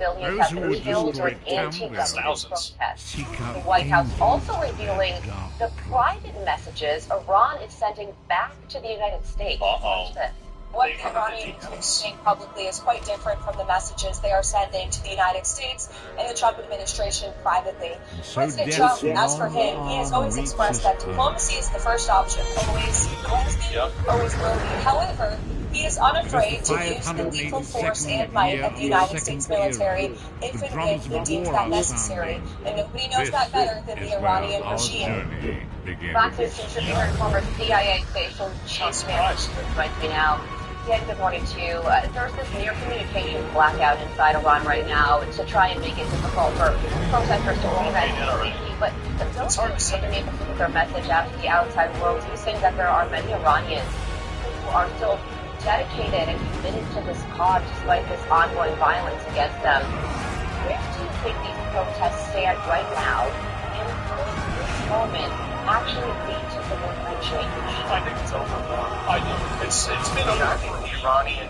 civilians Those have who been would killed destroy during anti-government Thousands. protests. seek The out White House angels also of revealing dark the private messages Iran is sending back to the United States. Watch this. What the Iranian is saying publicly is quite different from the messages they are sending to the United States and the Trump administration privately. So President Trump, death's as for him, he has always expressed that diplomacy is the first option. Always has been, always will be. However, he is unafraid to use the lethal force and might of the United States military if and when he deems that necessary. And nobody knows that better than the Iranian regime. Fox News contributor and former CIA station chief manager joins me now. Yeah, good morning to you. There's this near communication blackout inside Iran right now to try and make it difficult for protesters to organize safely. But those who have been able to get their message out to the outside world, he's saying that there are many Iranians who are still dedicated and committed to this cause despite this ongoing violence against them. Where do you think these protests stand right now? And could this moment actually lead to political change? I think it's over. I do. It's been over. I think the Iranian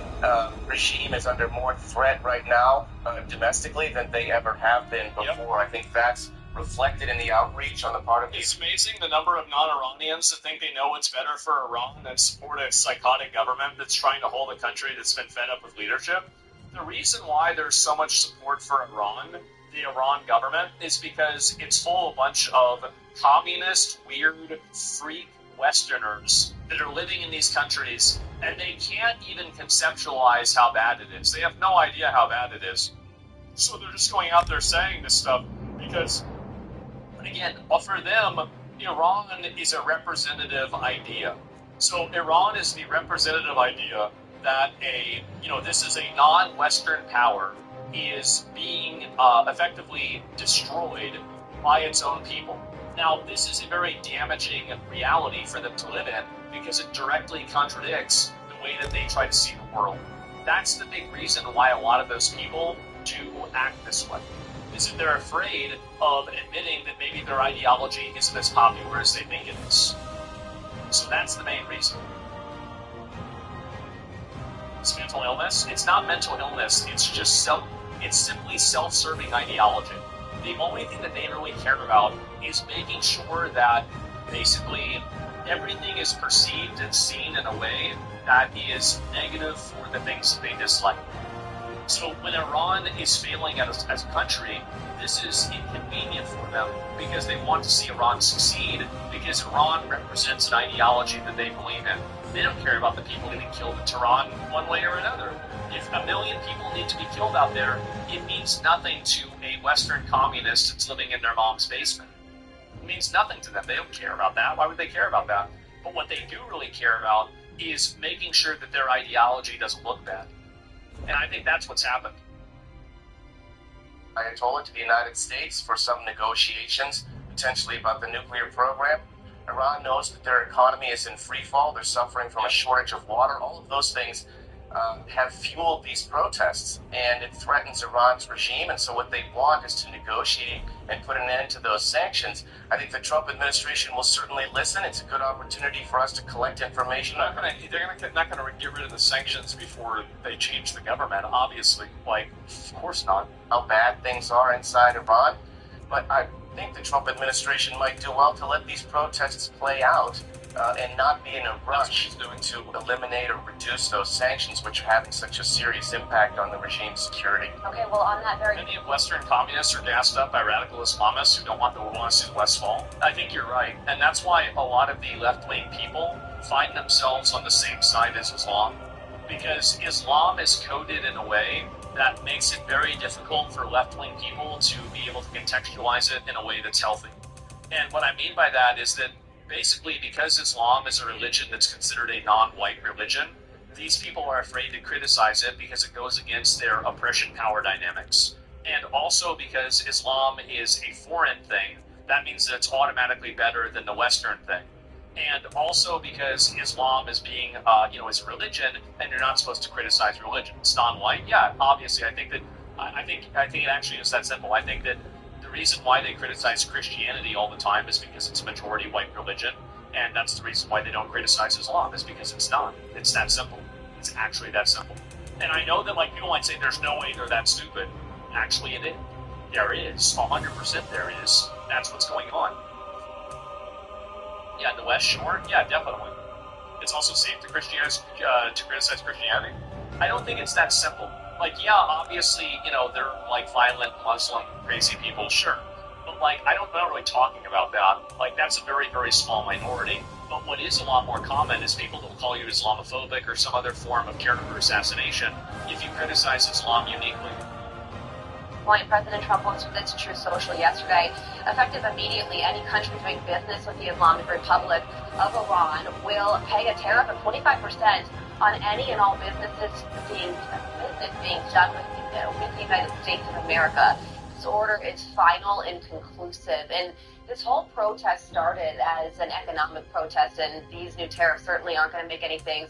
regime is under more threat right now domestically than they ever have been before. Yep. I think that's reflected in the outreach on the part of It's these. amazing the number of non-Iranians that think they know what's better for Iran and support a psychotic government that's trying to hold a country that's been fed up with leadership. The reason why there's so much support for Iran, the Iran government, is because it's full of a bunch of communist, weird, freak Westerners that are living in these countries, and they can't even conceptualize how bad it is. They have no idea how bad it is. So they're just going out there saying this stuff because, again, for them, Iran is a representative idea. So Iran is the representative idea that this is a non-Western power is being effectively destroyed by its own people. Now, this is a very damaging reality for them to live in because it directly contradicts the way that they try to see the world. That's the big reason why a lot of those people do act this way, is that they're afraid of admitting that maybe their ideology isn't as popular as they think it is. So that's the main reason. It's mental illness. It's not mental illness. It's simply self-serving ideology. The only thing that they really care about is making sure that basically everything is perceived and seen in a way that is negative for the things that they dislike. So when Iran is failing as a country, this is inconvenient for them because they want to see Iran succeed because Iran represents an ideology that they believe in. They don't care about the people getting killed in Tehran one way or another. If 1 million people need to be killed out there, it means nothing to a Western communist that's living in their mom's basement. It means nothing to them. They don't care about that. Why would they care about that? But what they do really care about is making sure that their ideology doesn't look bad. And I think that's what's happened. Ayatollah to the United States for some negotiations, potentially about the nuclear program. Iran knows that their economy is in free fall. They're suffering from a shortage of water. All of those things have fueled these protests, and it threatens Iran's regime. And so what they want is to negotiate and put an end to those sanctions. I think the Trump administration will certainly listen. It's a good opportunity for us to collect information. They're not going to get rid of the sanctions before they change the government, obviously. Of course not. How bad things are inside Iran. But I think the Trump administration might do well to let these protests play out and not be in a rush to eliminate or reduce those sanctions, which are having such a serious impact on the regime's security. Okay, well, on that very... Many of Western communists are gassed up by radical Islamists who don't want to see the West fall. I think you're right. And that's why a lot of the left-wing people find themselves on the same side as Islam. Because Islam is coded in a way that makes it very difficult for left-wing people to be able to contextualize it in a way that's healthy. And what I mean by that is that basically because Islam is a religion that's considered a non-white religion, these people are afraid to criticize it because it goes against their oppression power dynamics. And also because Islam is a foreign thing, that means that it's automatically better than the Western thing. And also because Islam is being, is a religion, and you're not supposed to criticize religion. It's non-white. Yeah, obviously, I think it actually is that simple. I think that the reason why they criticize Christianity all the time is because it's a majority white religion, and that's the reason why they don't criticize Islam, is because it's not. It's that simple. It's actually that simple. And I know that people might say there's no way they're that stupid. Actually, there is. 100% there is. That's what's going on. Yeah, the West Shore? Yeah, definitely. It's also safe to criticize Christianity. I don't think it's that simple. Like, yeah, obviously, they're like violent Muslim crazy people, sure. But like, I'm not really talking about that. Like, that's a very, very small minority. But what is a lot more common is people will call you Islamophobic or some other form of character assassination if you criticize Islam uniquely. President Trump posted this to Truth Social yesterday. Effective immediately, any country doing business with the Islamic Republic of Iran will pay a tariff of 25% on any and all businesses being done with the United States of America. This order is final and conclusive. And this whole protest started as an economic protest, and these new tariffs certainly aren't going to make anything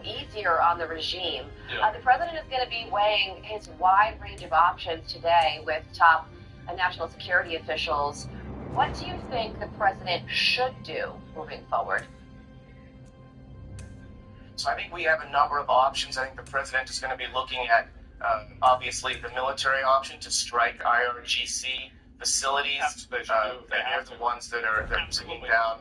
easier on the regime. Yeah. The president is going to be weighing his wide range of options today with top national security officials. What do you think the president should do moving forward? So I think we have a number of options. I think the president is going to be looking at, obviously, the military option to strike IRGC facilities. They're the ones that are bringing down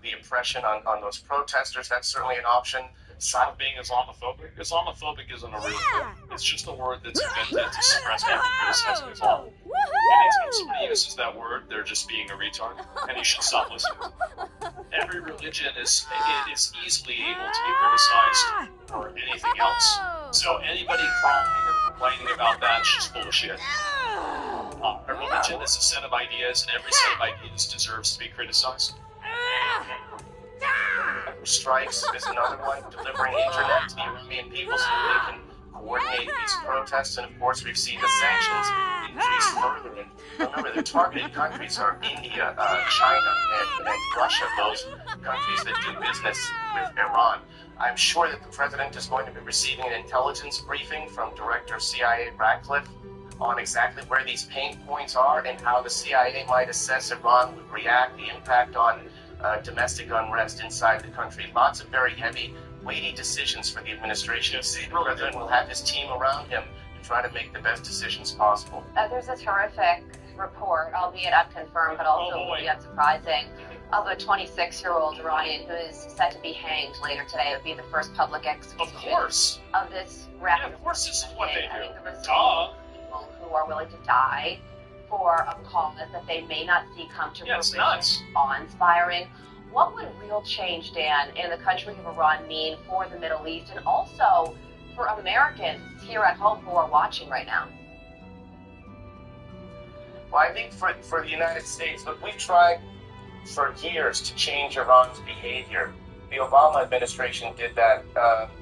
the oppression on those protesters. That's certainly an option. Stop being Islamophobic. Islamophobic isn't a real word. It's just a word that's invented to suppress people criticizing Islam. Anytime somebody uses that word, they're just being a retard, and you should stop listening. Every religion is easily able to be criticized for anything else. So anybody crying or complaining about that is just bullshit. A religion is a set of ideas, and every set of ideas deserves to be criticized. Strikes is another one, delivering internet to the Iranian people so that they can coordinate these protests. And of course, we've seen the sanctions increase further. And remember, the targeted countries are India, China, and Russia, those countries that do business with Iran. I'm sure that the president is going to be receiving an intelligence briefing from Director of CIA Ratcliffe on exactly where these pain points are and how the CIA might assess Iran would react, the impact on domestic unrest inside the country. Lots of very heavy, weighty decisions for the administration. The president will have his team around him to try to make the best decisions possible. There's a terrific report, albeit unconfirmed, but also will be unsurprising, of a 26-year-old Iranian who is set to be hanged later today. It would be the first public execution of this rapid. Yeah, of course, this is what they do. People who are willing to die for a cause that they may not see come to fruition, awe-inspiring. What would real change, Dan, in the country of Iran mean for the Middle East and also for Americans here at home who are watching right now? Well, I think for the United States, look, we've tried for years to change Iran's behavior. The Obama administration did that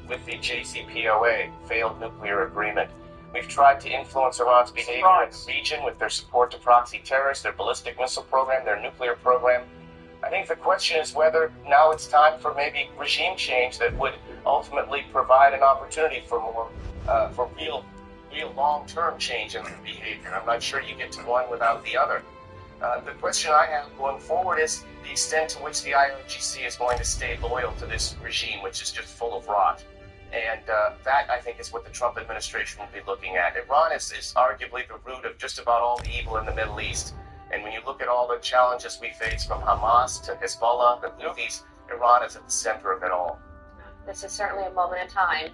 with the JCPOA, failed nuclear agreement. We've tried to influence Iran's behavior in the region with their support to proxy terrorists, their ballistic missile program, their nuclear program. I think the question is whether now it's time for maybe regime change that would ultimately provide an opportunity for more, for real long-term change in behavior. I'm not sure you get to one without the other. The question I have going forward is the extent to which the IRGC is going to stay loyal to this regime, which is just full of rot. And that, I think, is what the Trump administration will be looking at. Iran is arguably the root of just about all the evil in the Middle East. And when you look at all the challenges we face, from Hamas to Hezbollah, the Houthis, Iran is at the center of it all. This is certainly a moment in time.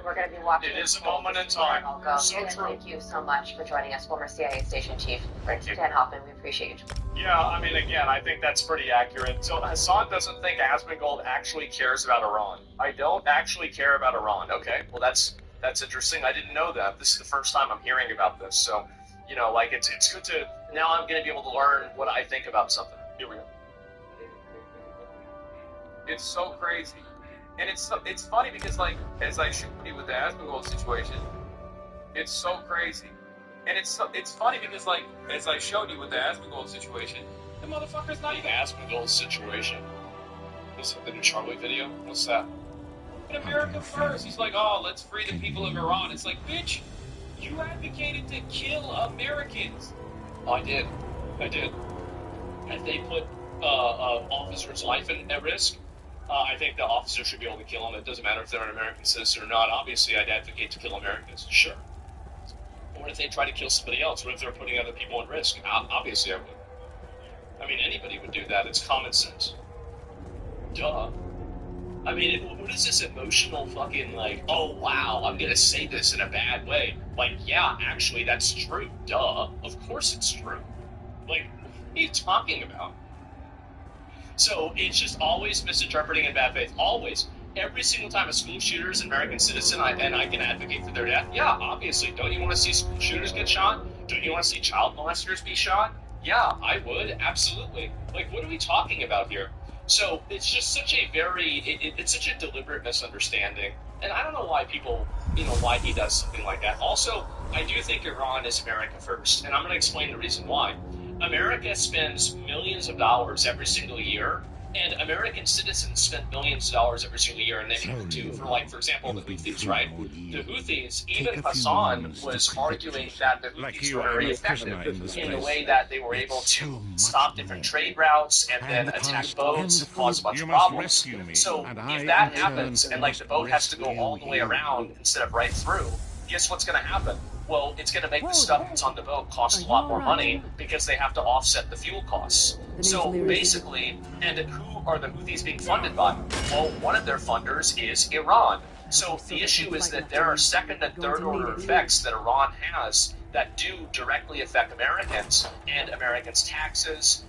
We're going to be watching. It is a moment in time. So true. Thank you so much for joining us, former CIA Station Chief. Thank you. Dan Hoffman, we appreciate you. Yeah, I mean, again, I think that's pretty accurate. So Hassan doesn't think Asmongold actually cares about Iran. I don't actually care about Iran. Okay, well, that's interesting. I didn't know that. This is the first time I'm hearing about this. So, it's good to, now I'm going to be able to learn what I think about something. Here we go. It's so crazy. And it's funny because, like, as I showed you with the Asmongold situation, it's so crazy. And it's funny because, like, as I showed you with the Asmongold situation, the motherfucker's not even Asmongold situation. Is it the new Charlie video? What's that? In America first. He's like, oh, let's free the people of Iran. It's like, bitch, you advocated to kill Americans. Oh, I did. If they put officer's life at risk, I think the officer should be able to kill them. It doesn't matter if they're an American citizen or not. Obviously, I'd advocate to kill Americans. Sure. What if they try to kill somebody else? What if they're putting other people in risk? Obviously I would. I mean, anybody would do that. It's common sense. Duh. I mean, what is this emotional fucking, like, oh, wow, I'm gonna say this in a bad way? Like, yeah, actually, that's true. Duh. Of course it's true. Like, what are you talking about? So, it's just always misinterpreting in bad faith. Always. Every single time a school shooter is an American citizen and I can advocate for their death, yeah, obviously. Don't you want to see school shooters get shot? Don't you want to see child molesters be shot? Yeah, I would, absolutely. Like, what are we talking about here? So it's just such a it's such a deliberate misunderstanding. And I don't know why people, why he does something like that. Also, I do think Iran is America first. And I'm going to explain the reason why. America spends millions of dollars every single year, and American citizens spend millions of dollars every single year, and they do for, like, for example, the Houthis, right? The Houthis, even Hassan was arguing that the Houthis were very effective in the way that they were able to stop different trade routes and then attack boats and cause a bunch of problems. So if that happens, and, like, the boat has to go all the way around instead of right through, guess what's going to happen? Well, it's going to make the stuff that's on the boat cost a lot more money because they have to offset the fuel costs. So basically, and who are the Houthis being funded by? Well, one of their funders is Iran. So the issue is that there are second and third order effects that Iran has that do directly affect Americans and Americans' taxes,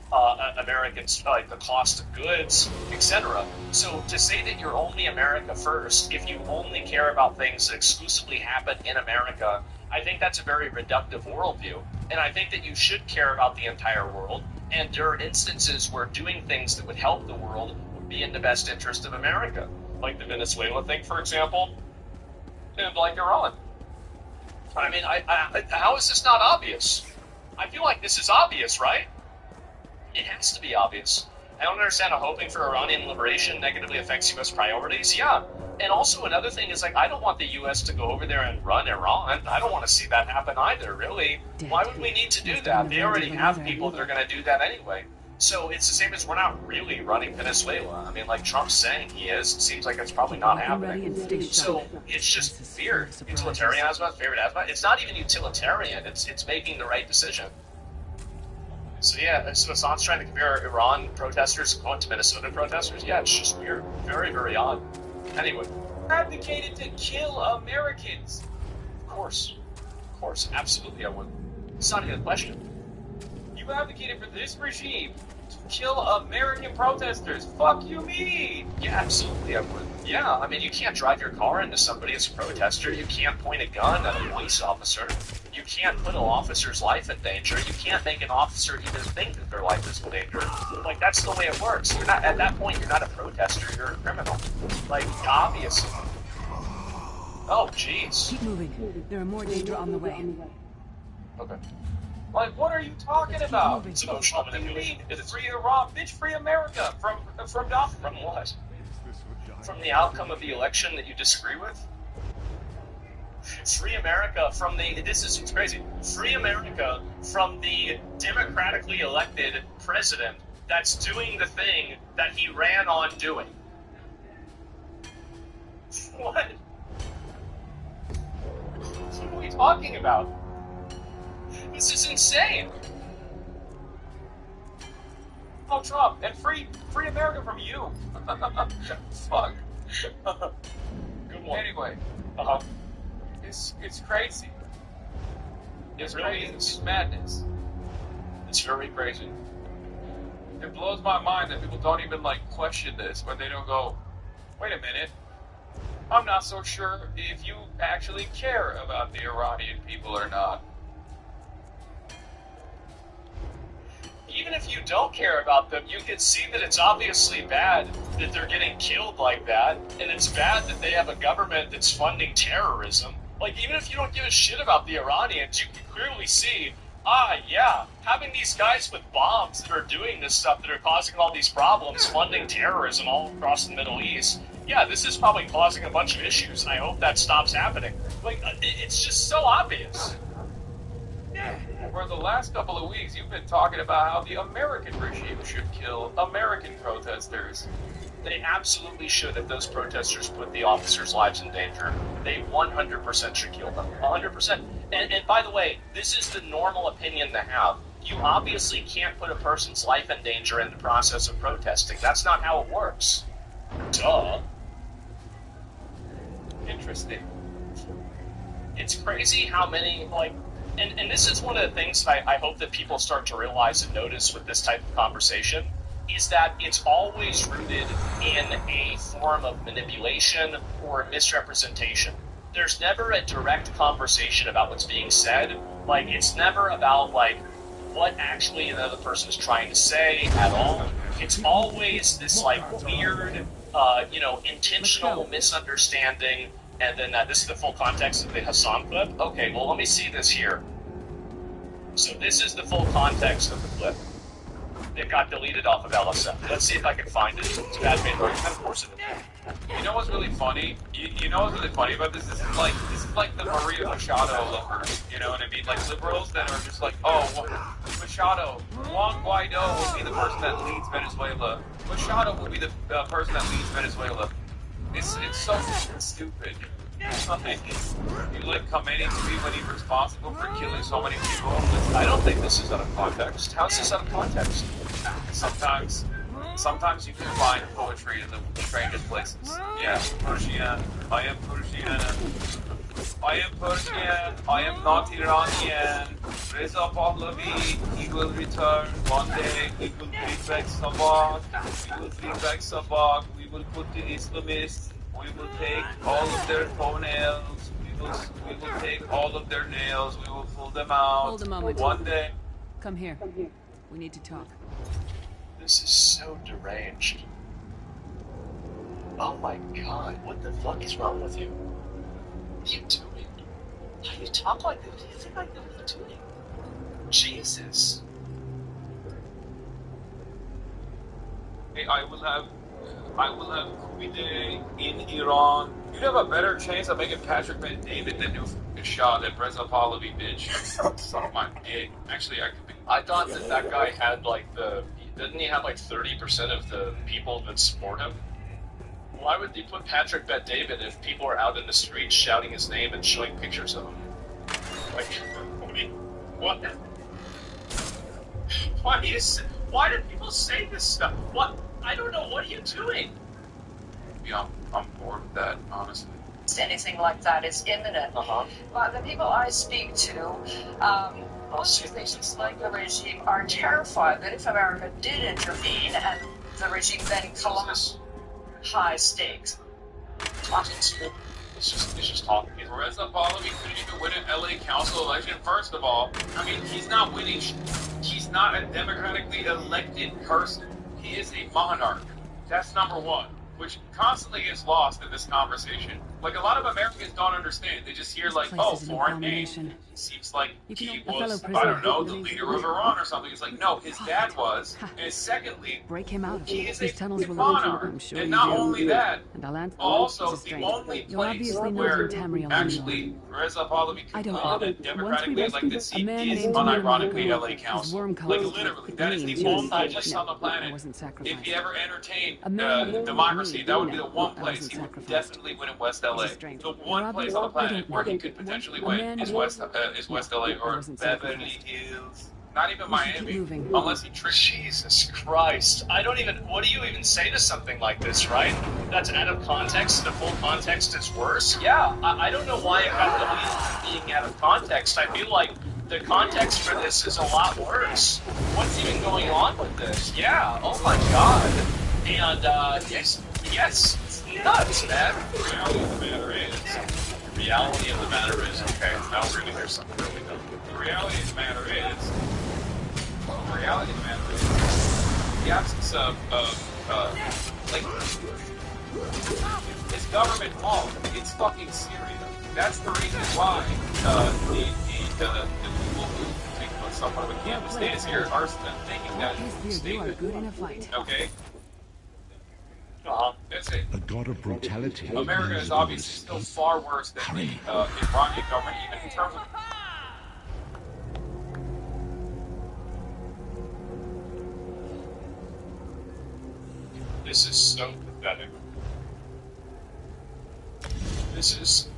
Americans, like the cost of goods, etc. So to say that you're only America first, if you only care about things that exclusively happen in America, I think that's a very reductive worldview. And I think that you should care about the entire world. And there are instances where doing things that would help the world would be in the best interest of America. Like the Venezuela thing, for example, and like Iran. I mean, how is this not obvious? I feel like this is obvious, right? It has to be obvious. I don't understand how hoping for Iranian liberation negatively affects U.S. priorities. Yeah. And also another thing is, like, I don't want the U.S. to go over there and run Iran. I don't want to see that happen either, really. Why would we need to do that? They already have people that are going to do that anyway. So it's the same as we're not really running Venezuela. I mean, like Trump's saying he is. It seems like it's probably not happening. So it's just weird. Utilitarianism, favorite asthma. It's not even utilitarian. It's making the right decision. So yeah, so Assad's trying to compare Iran protesters to Minnesota protesters. Yeah, it's just weird. Very, very odd. Anyway. Advocated to kill Americans. Of course, absolutely I would. It's not even a question. You advocated for this regime to kill American protesters. Fuck you mean? Yeah, absolutely I would. Yeah, I mean, you can't drive your car into somebody as a protester. You can't point a gun at a police officer. You can't put an officer's life in danger. You can't make an officer even think that their life is in danger. Like, that's the way it works. You're not, at that point, you're not a protester, you're a criminal. Like, obviously. Oh, jeez. Keep moving. There are more danger on the way. Okay. Like, what are you talking about? It's emotional manipulation. It's free Iran, bitch, free America. From what? From the outcome of the election that you disagree with? Free America from the, this is crazy, free America from the democratically elected president that's doing the thing that he ran on doing. What? What are we talking about? This is insane. Oh, Trump, and free America from you. Fuck. Good one. Anyway. Uh-huh. It's crazy. It's really crazy. It's madness. It's very crazy. It blows my mind that people don't even, like, question this, when they don't go, wait a minute, I'm not so sure if you actually care about the Iranian people or not. Even if you don't care about them, you can see that it's obviously bad that they're getting killed like that, and it's bad that they have a government that's funding terrorism. Like, even if you don't give a shit about the Iranians, you can clearly see, yeah, having these guys with bombs that are doing this stuff, that are causing all these problems, funding terrorism all across the Middle East, yeah, this is probably causing a bunch of issues, and I hope that stops happening. Like, it's just so obvious. Yeah. For the last couple of weeks, you've been talking about how the American regime should kill American protesters. They absolutely should. If those protesters put the officers' lives in danger, they 100% should kill them. 100%. And by the way, this is the normal opinion to have. You obviously can't put a person's life in danger in the process of protesting. That's not how it works. Duh. Interesting. It's crazy how many, like, and this is one of the things I hope that people start to realize and notice with this type of conversation, is that it's always rooted in a form of manipulation or misrepresentation. There's never a direct conversation about what's being said. Like, it's never about, like, what actually another person is trying to say at all. It's always this, like, weird, intentional misunderstanding. And then this is the full context of the Hassan clip. Okay, well, let me see this here. So this is the full context of the clip. It got deleted off of LSF. Let's see if I can find it. It's bad made. Of course it is. You know what's really funny? You know what's really funny about this? This is like the Maria Machado lovers. You know what I mean? Like liberals that are just like, oh, well, Machado, Juan Guaido will be the person that leads Venezuela. Machado will be the person that leads Venezuela. It's so stupid. Like, you like commenting to be when he's responsible for killing so many people. I don't think this is out of context. How is this out of context? Sometimes you can find poetry in the strangest places. Yeah, Persian. I am Persian. I am Persian. I am not Iranian. Reza Pahlavi, he will return one day. He will bring back Sabak. We will bring back Sabak. We will put the Islamists. We will take all of their toenails. We will take all of their nails. We will pull them out. Hold a moment. One day. Come here. We need to talk. This is so deranged. Oh my god, what the fuck is wrong with you? What are you doing? How do you talk like this? What do you think I know what you're doing? Jesus. Hey, I will have Kuwait in Iran. You'd have a better chance of making Patrick Ben David than new shot at Reza Pahlavi, bitch. Suck my dick. Actually, I could be. I thought that guy had didn't he have 30% of the people that support him? Why would they put Patrick Bet David if people are out in the streets shouting his name and showing pictures of him? Like, what? Why do people say this stuff? What? I don't know. What are you doing? Yeah, I'm bored with that, honestly. Anything like that is imminent. But the people I speak to, most of these like-the-regime are terrified that if America did intervene and the regime then collapsed, high stakes. It's just talking. Reza Pahlavi couldn't even win an LA council election. First of all, I mean, he's not winning. He's not a democratically elected person. He is a monarch. That's number one, which constantly gets lost in this conversation. Like, a lot of Americans don't understand. They just hear, like, oh, foreign name. Seems like he was, I don't know, the leader of Iran or something. It's like, no, his dad was. And secondly, Break him out. he is These a tunnels will monarch. I'm sure And you not do. only that, And I'll answer also this is the strange. only You're place obviously not where in Tamriel actually Reza Pahlavi I could don't win know. a democratically Once we elected rescued seat a man is named unironically Tamriel, LA his Council. worm Like, colored literally, with that is me the and only Jesus. place No, on the I planet. wasn't sacrificed. If he ever entertained A man named democracy, me, that would be no, the one I place wasn't he would sacrificed. definitely win in West LA. This is strange. The one You're place on the obvious- I planet don't where he know. could potentially A win man is named- West LA I or wasn't Beverly sacrificed. Hills. Not even We should keep Miami, moving. unless he tricks. Jesus Christ. What do you even say to something like this, right? That's out of context, the full context is worse? Yeah, I don't know why it got deleted being out of context. I feel like the context for this is a lot worse. What's even going on with this? Yeah, oh my god. And, yes, it's nuts, man. The reality of the matter is, okay, now we're gonna hear something really dumb. The reality of the matter is, the absence of it's government fault. It's fucking Syria. That's the reason why the people who think somewhat of a camp state is here are thinking that You are good in a fight. okay? That's it. A god of brutality. America is obviously still far worse than the Iranian government, even in terms of. This is so pathetic. This is...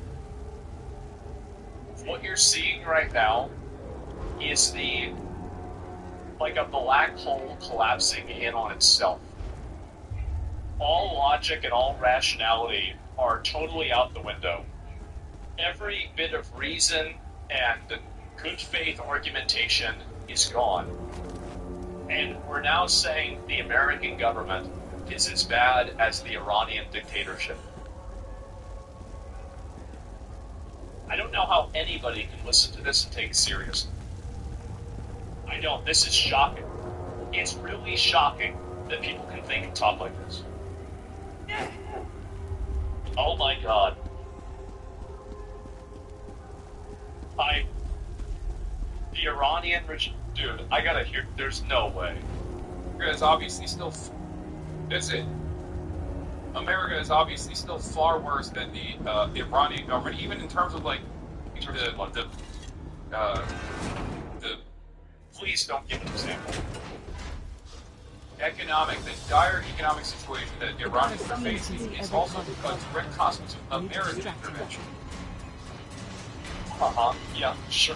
What you're seeing right now is like a black hole collapsing in on itself. All logic and all rationality are totally out the window. Every bit of reason and good faith argumentation is gone. And we're now saying the American government is as bad as the Iranian dictatorship. I don't know how anybody can listen to this and take it seriously. I don't. This is shocking. It's really shocking that people can think and talk like this. Oh my god. The Iranian regime... Dude, I gotta hear... There's no way. America is obviously still... That's it. America is obviously still far worse than the Iranian government, even in terms of, like, the Please don't give an example. The dire economic situation that Iran is facing is also a direct consequence of American intervention. Yeah, sure.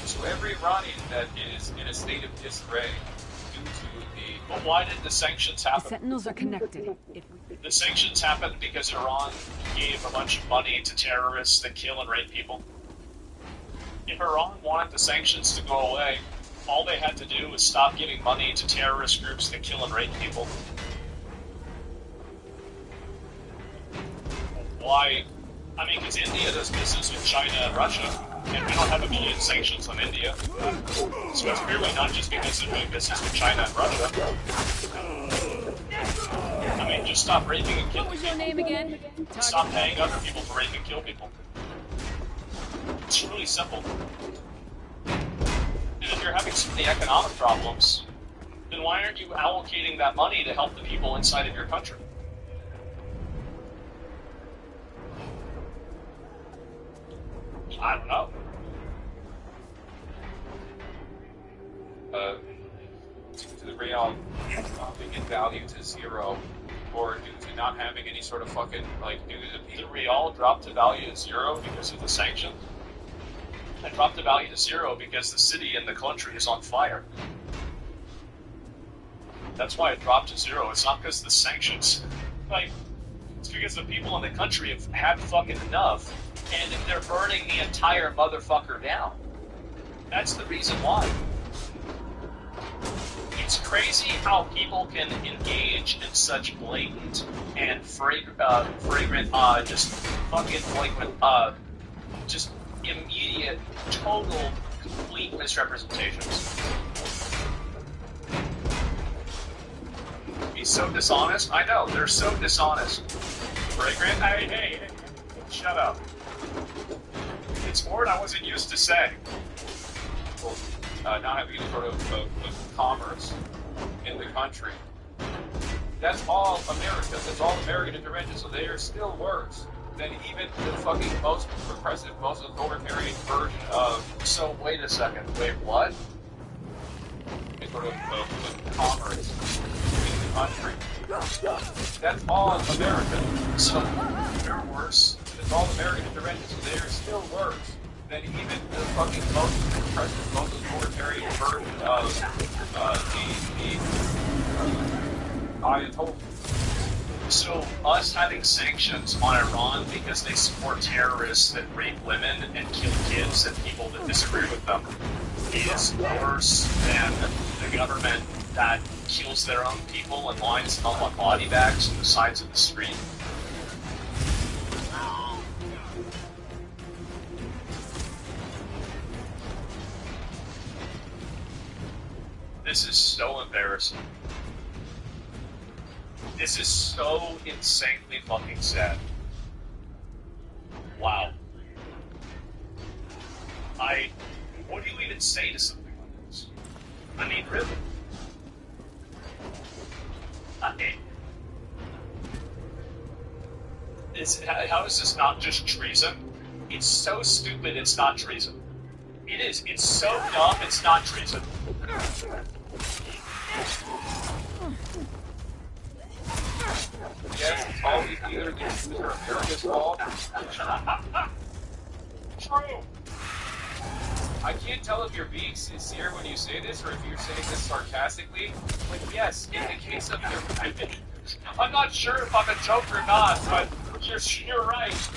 So every Iranian that is in a state of disarray due to the... But why did the sanctions happen? The Sentinels are connected. The sanctions happened because Iran gave a bunch of money to terrorists that kill and rape people. If Iran wanted the sanctions to go away, all they had to do was stop giving money to terrorist groups that kill and rape people. Why? I mean, because India does business with China and Russia, and we don't have immediate sanctions on India. So it's clearly not just because they're doing business with China and Russia. I mean, just stop raping and killing people. What was your name again? Stop paying other people to rape and kill people. It's really simple. And if you're having so many economic problems, then why aren't you allocating that money to help the people inside of your country? I don't know. Due to the real dropping in value to zero, or due to not having any sort of fucking, like, due to the real dropped to value to zero because of the sanctions? And dropped the value to zero because the city and the country is on fire. That's why it dropped to zero. It's not because of the sanctions. Like, it's because the people in the country have had fucking enough, and they're burning the entire motherfucker down. That's the reason why. It's crazy how people can engage in such blatant and flagrant, just fucking blatant, just immediate, total, complete misrepresentations. He's so dishonest. I know, they're so dishonest. Flagrant? Hey, shut up. It's a word I wasn't used to saying. Not having any sort of commerce in the country. That's all America. That's all American intervention. So they are still worse than even the fucking most repressive, most authoritarian version of... So, wait a second. Wait, what? Sort of commerce in the country. That's all America. So, they're worse. It's all American intervention. So they are still worse than even the fucking most repressive, most authoritarian version of the Ayatollah. So, us having sanctions on Iran because they support terrorists that rape women and kill kids and people that disagree with them is worse than the government that kills their own people and lines them up on body bags on the sides of the street. This is so embarrassing. This is so insanely fucking sad. Wow. What do you even say to something like this? I mean, really? How is this not just treason? It's so stupid it's not treason. It is. It's so dumb it's not treason. Yes, it's always either the Jews or America's fault. True. I can't tell if you're being sincere when you say this or if you're saying this sarcastically, but yes, in the case of your... I'm not sure if I'm a joke or not, but you're right. Is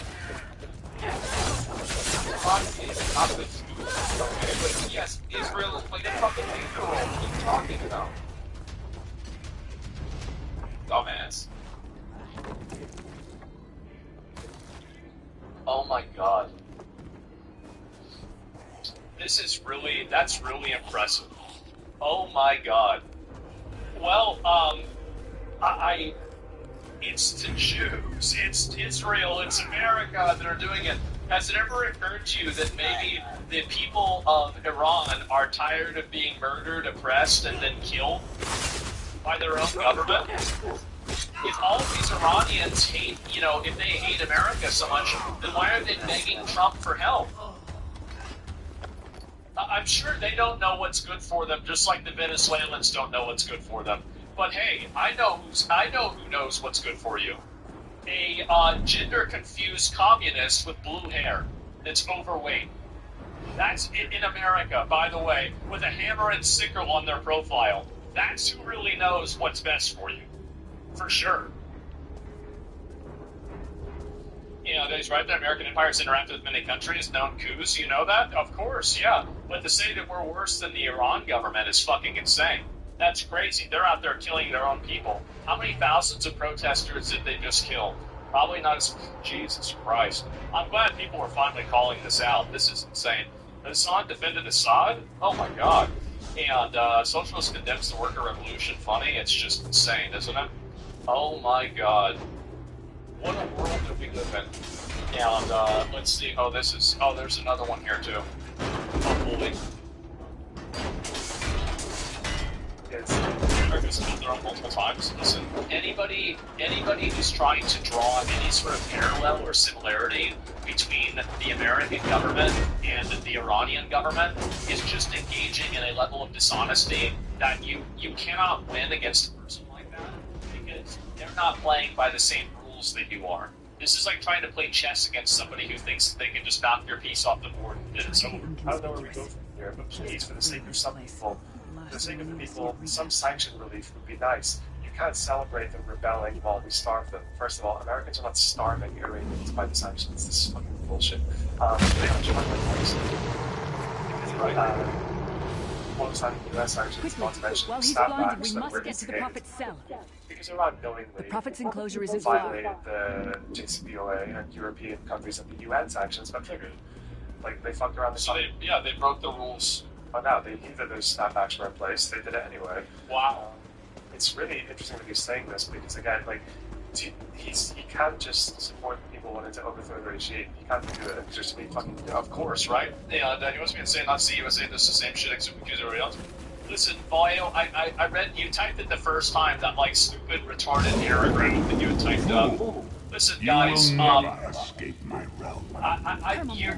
not the Jews, okay? But yes, Israel has played a fucking major role. What are you talking about? Dumbass. Oh my god. That's really impressive. Oh my god. Well, it's the Jews, it's Israel, it's America that are doing it. Has it ever occurred to you that maybe the people of Iran are tired of being murdered, oppressed, and then killed by their own government? If all of these Iranians hate, if they hate America so much, then why are they begging Trump for help? I'm sure they don't know what's good for them, just like the Venezuelans don't know what's good for them. But hey, I know who knows what's good for you. A gender-confused communist with blue hair that's overweight. That's in America, by the way, with a hammer and sickle on their profile. That's who really knows what's best for you. For sure. He's right. The American empire has interacted with many countries, known coups. You know that? Of course, yeah. But to say that we're worse than the Iran government is fucking insane. That's crazy. They're out there killing their own people. How many thousands of protesters did they just kill? Probably not as... Jesus Christ. I'm glad people are finally calling this out. This is insane. Hassan defended Assad? Oh my god. And socialist condemns the worker revolution. Funny? It's just insane, isn't it? Oh my god. What a world that we live in. And let's see. Oh, there's another one here too. Oh, holy. America's killed their own multiple times. Listen, anybody who's trying to draw any sort of parallel or similarity between the American government and the Iranian government is just engaging in a level of dishonesty that you cannot win against a person like that, because they're not playing by the same rules that you are. This is like trying to play chess against somebody who thinks that they can just knock your piece off the board and then it's over. I don't know where we go from here, but please, for the sake of some people, some sanction relief would be nice. You can't celebrate them rebelling while we starve them. First of all, Americans are not starving Iranians by the sanctions. This is fucking bullshit. They are joined by alongside the US sanctions, not to mention While he's blinded, snapbacks we that must were get to the instigated. Prophet's cell. Because Iran knowingly The Prophet's enclosure isn't far. violated the JCPOA and European countries and the UN sanctions, but figured, like, they fucked around the So they broke the rules. Oh no, they knew that those snapbacks were in place. They did it anyway. Wow. It's really interesting that he's saying this because, again, like, he can't just support people wanting to overthrow the regime. He can't do it. It's just be fucking. Of course, right? Yeah, he wants me to say not see USA does the same shit except because everybody else. Listen, Bio, I read you typed it the first time, that like stupid retarded paragraph that you had typed up. Listen, guys,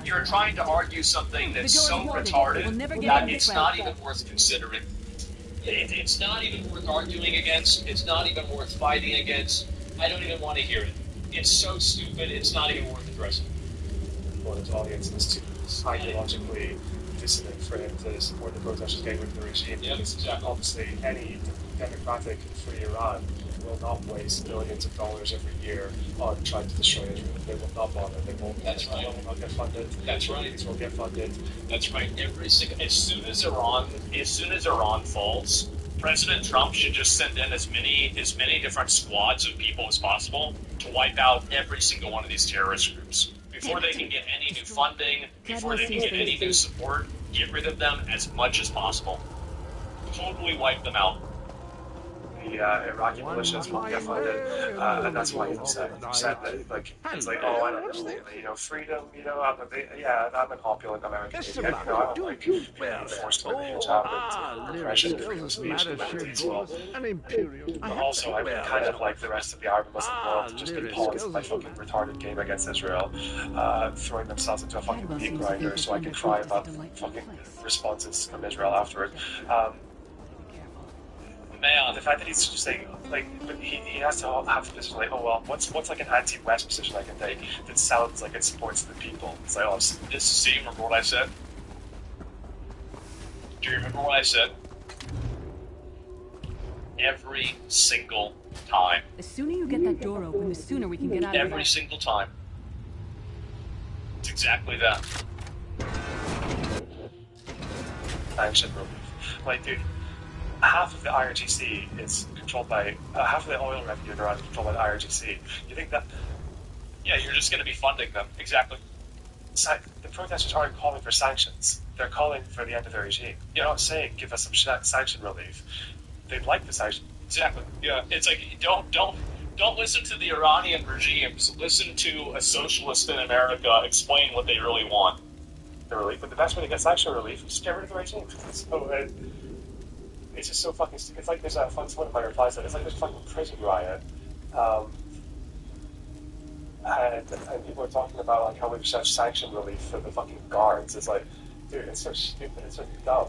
you're trying to argue something that's so retarded that it's not even worth considering. It's not even worth arguing against. It's not even worth fighting against. I don't even want to hear it. It's so stupid, it's not even worth addressing. For his audience is too psychologically dissonant for him to support the protesters getting rid of the regime. Yep, exactly. Obviously, any democratic free Iran will not waste billions of dollars every year on trying to destroy Israel. They will not bother. They won't. That's right. They will not get funded. That's right. These will get funded. That's right. As soon as Iran falls, President Trump should just send in as many different squads of people as possible to wipe out every single one of these terrorist groups. Before they can get any new funding, before they can get any new support, get rid of them as much as possible. Totally wipe them out. The Iraqi militias won't get funded, and that's why he said that, like, it's like, oh, I don't know, freedom, I'm an opulent American idiot, I don't like being forced to wear the hijab and oppression and freedom of speech and liberty as well. But also, I would kind of like the rest of the Arab Muslim world to just be paused in my fucking retarded game against Israel, throwing themselves into a fucking meat grinder so I can cry about fucking responses from Israel afterward. Man. The fact that he's just saying, like, but he has to have the position, like, oh, well, what's like an anti-West position I can take that sounds like it supports the people? It's like, oh, do you remember what I said? Do you remember what I said? Every single time. The sooner you get that door open, the sooner we can get out of here. Every single time. It's exactly that. Sanction relief. Like, dude, half of the IRGC is controlled by, half of the oil revenue in Iran is controlled by the IRGC. You think that... Yeah, you're just going to be funding them. Exactly. The protesters aren't calling for sanctions. They're calling for the end of the regime. They're not saying, give us some sanction relief. They'd like the sanction. Exactly. Yeah, it's like, don't listen to the Iranian regimes. Listen to a socialist in America explain what they really want. The relief, but the best way to get sanction relief is just get rid of the regime. It's just so fucking stupid. It's like there's a fun, one of my replies that it's like there's a fucking prison riot. And people are talking about like how we should have sanction relief for the fucking guards. It's like, dude, it's so stupid, it's so dumb.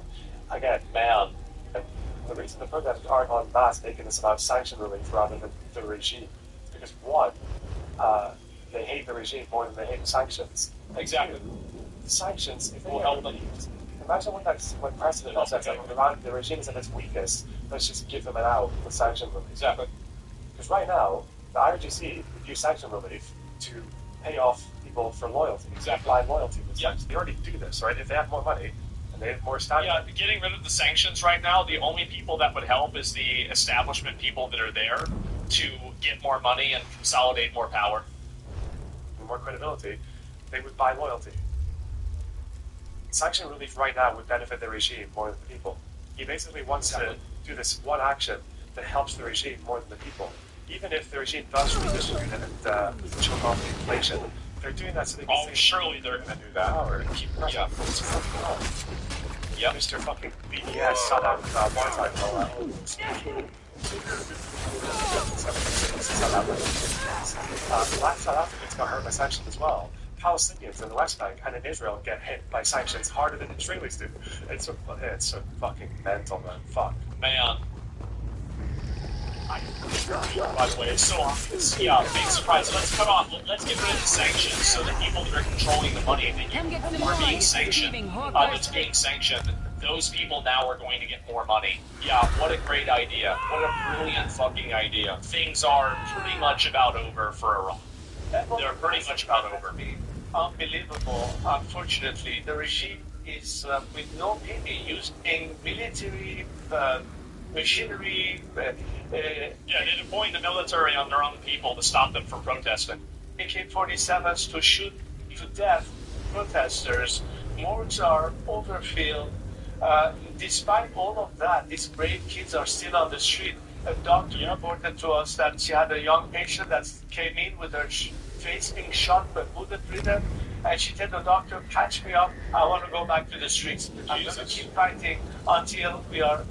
Again, man, the reason the protesters aren't en masse making this about sanction relief rather than the regime is because one, they hate the regime more than they hate the sanctions. Exactly. The sanctions, if they will help them. Imagine when precedent says like the regime is at its weakest, let's just give them an out with sanction relief. Exactly. Because right now, the IRGC would use sanction relief to pay off people for loyalty, blind loyalty. Yep. They already do this, right? If they have more money and they have more standing. Yeah, getting rid of the sanctions right now, the only people that would help is the establishment people that are there to get more money and consolidate more power. More credibility, they would buy loyalty. Sanction relief right now would benefit the regime more than the people. He basically wants to do this one action that helps the regime more than the people. Even if the regime does redistribute and choke off the inflation, they're doing that so they can say, surely they're going to do that. Or keep pressure. Yeah. It's fucking on. Yeah. Mr. fucking BDS, Saddam, one-time Black South Africans got hurt by sanctions as well. Palestinians in the West Bank and in Israel get hit by sanctions harder than Israelis do. It's so fucking mental, man. Fuck. Man. By the way, it's so obvious. Yeah, big surprise. Let's get rid of the sanctions so the people that are controlling the money that are being sanctioned, that's being sanctioned, those people now are going to get more money. Yeah, what a great idea. What a brilliant fucking idea. Things are pretty much about over for Iran. They're pretty much about over. Unbelievable. Unfortunately, the regime is, with no pity, using military machinery. They deploy the military on their own people to stop them from protesting. AK-47s to shoot to death protesters. Morgues are overfilled. Despite all of that, these brave kids are still on the street. A doctor reported to us that she had a young patient that came in with her face being shot but bullet-ridden, and she told the doctor, patch me up, I want to go back to the streets. I'm going to keep fighting until we are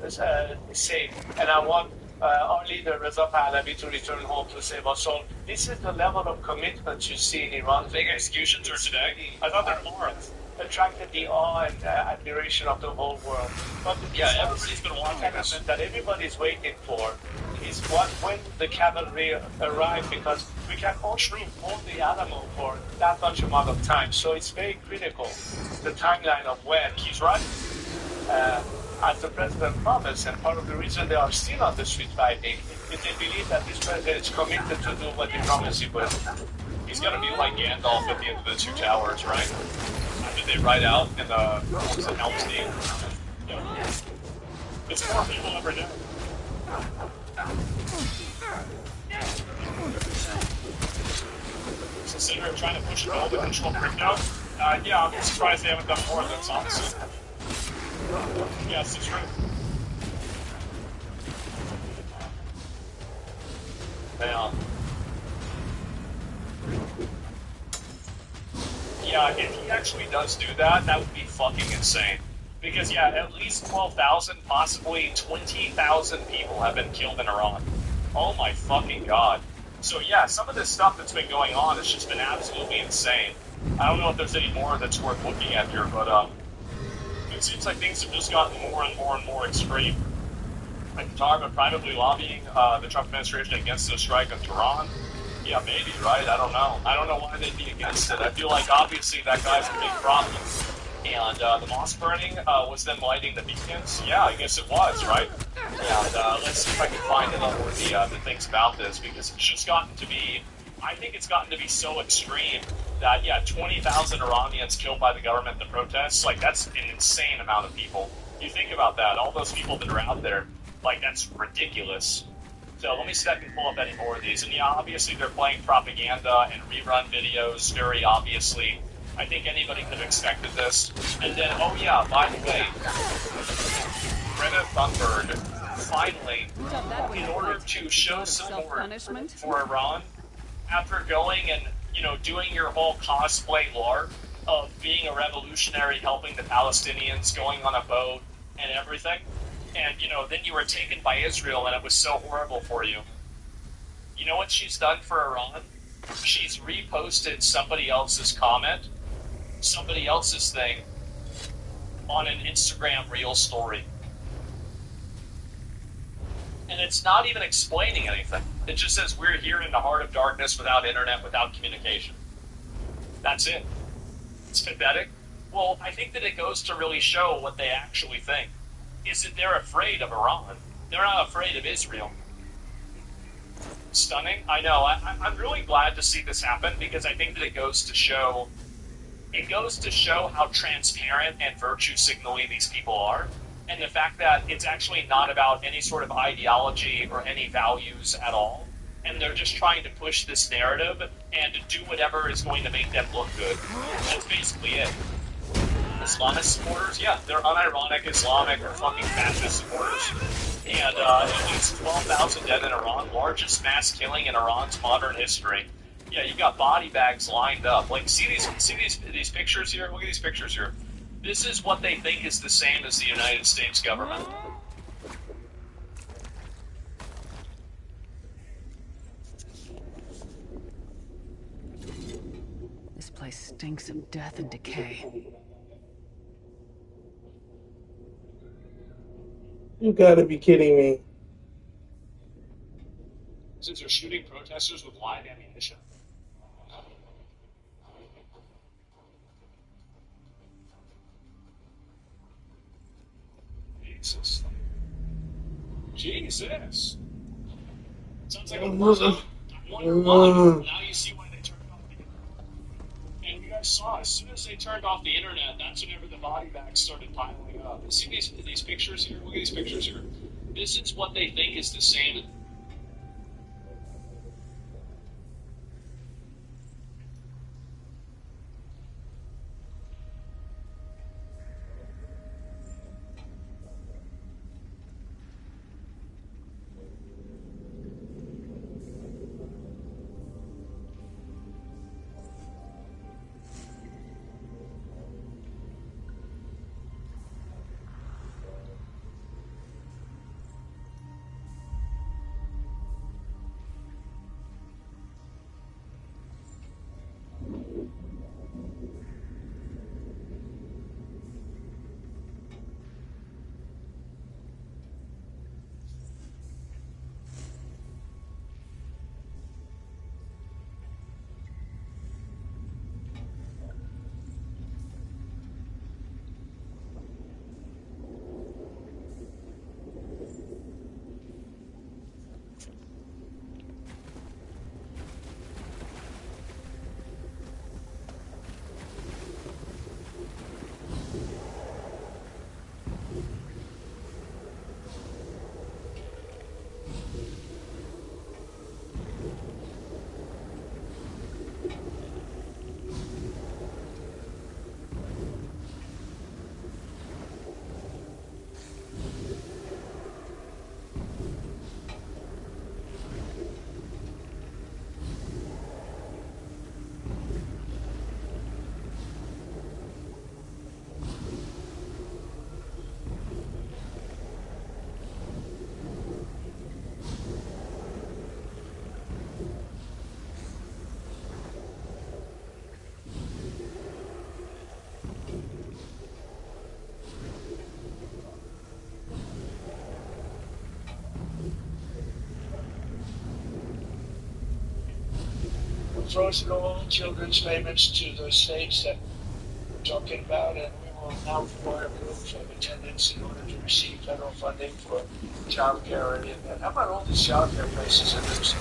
safe, and I want our leader, Reza Pahlavi, to return home to save us all. This is the level of commitment you see in Iran. Big executions are today. I thought they're tomorrow. Attracted the awe and admiration of the whole world. But everybody's been watching this. That everybody's waiting for is when the cavalry arrive, because we can only hold the animal for that much amount of time. So it's very critical, the timeline of when. He's right. As the president promised, and part of the reason they are still on the street fighting is they believe that this president is committed to do what he promised he would. He's going to be like Gandalf at the end of the Two Towers, right? Did they ride out in the Helm's Deep? Yeah. It's more people ever do. So Senator trying to push a bill to control crypto? Yeah, I'm surprised they haven't done more of this, honestly. Yeah, it's the truth. Man. Yeah, if he actually does do that, that would be fucking insane. Because, yeah, at least 12,000, possibly 20,000 people have been killed in Iran. Oh my fucking god. So, yeah, some of this stuff that's been going on has just been absolutely insane. I don't know if there's any more that's worth looking at here, but, it seems like things have just gotten more and more and more extreme. Like, you're talking about privately lobbying the Trump administration against the strike on Tehran. Yeah, maybe, right? I don't know. I don't know why they'd be against it. I feel like, obviously, that guy's a big problem. And the mosque burning was them lighting the beacons. Yeah, I guess it was, right? And let's see if I can find out more of the things about this, because it's just gotten to be, I think it's gotten to be so extreme that, yeah, 20,000 Iranians killed by the government in the protests, like, that's an insane amount of people. You think about that, all those people that are out there, like, that's ridiculous. So let me see if I can pull up any more of these. And yeah, obviously they're playing propaganda and rerun videos, very obviously. I think anybody could have expected this. And then, oh yeah, by the way, Greta Thunberg, finally, in order to show support for Iran, after going and, you know, doing your whole cosplay LARP of being a revolutionary, helping the Palestinians, going on a boat and everything, and, you know, then you were taken by Israel and it was so horrible for you. You know what she's done for Iran? She's reposted somebody else's comment, somebody else's thing, on an Instagram reel story. And it's not even explaining anything. It just says, we're here in the heart of darkness without internet, without communication. That's it. It's pathetic. Well, I think that it goes to really show what they actually think. Is that they're afraid of Iran. They're not afraid of Israel. Stunning. I know. I'm really glad to see this happen, because I think that it goes to show how transparent and virtue signaling these people are, and the fact that it's actually not about any sort of ideology or any values at all, and they're just trying to push this narrative and to do whatever is going to make them look good. That's basically it. Islamist supporters, yeah, they're unironic Islamic or fucking fascist supporters. And at least 12,000 dead in Iran, largest mass killing in Iran's modern history. Yeah, you got body bags lined up. Like, see these pictures here? Look at these pictures here. This is what they think is the same as the United States government. This place stinks of death and decay. You gotta be kidding me. Since they're shooting protesters with live ammunition. Jesus. Sounds like a Warzone. I wonder why. Now you see why they turned off the internet. And you guys saw, as soon as they turned off the internet, that's whenever the body bags started piling up. And see these pictures here? Look at these pictures here. This is what they think is the same. frozen all children's payments to the states that we're talking about, and we will now require proof of attendance in order to receive federal funding for child care or any of that. How about all these child care places in those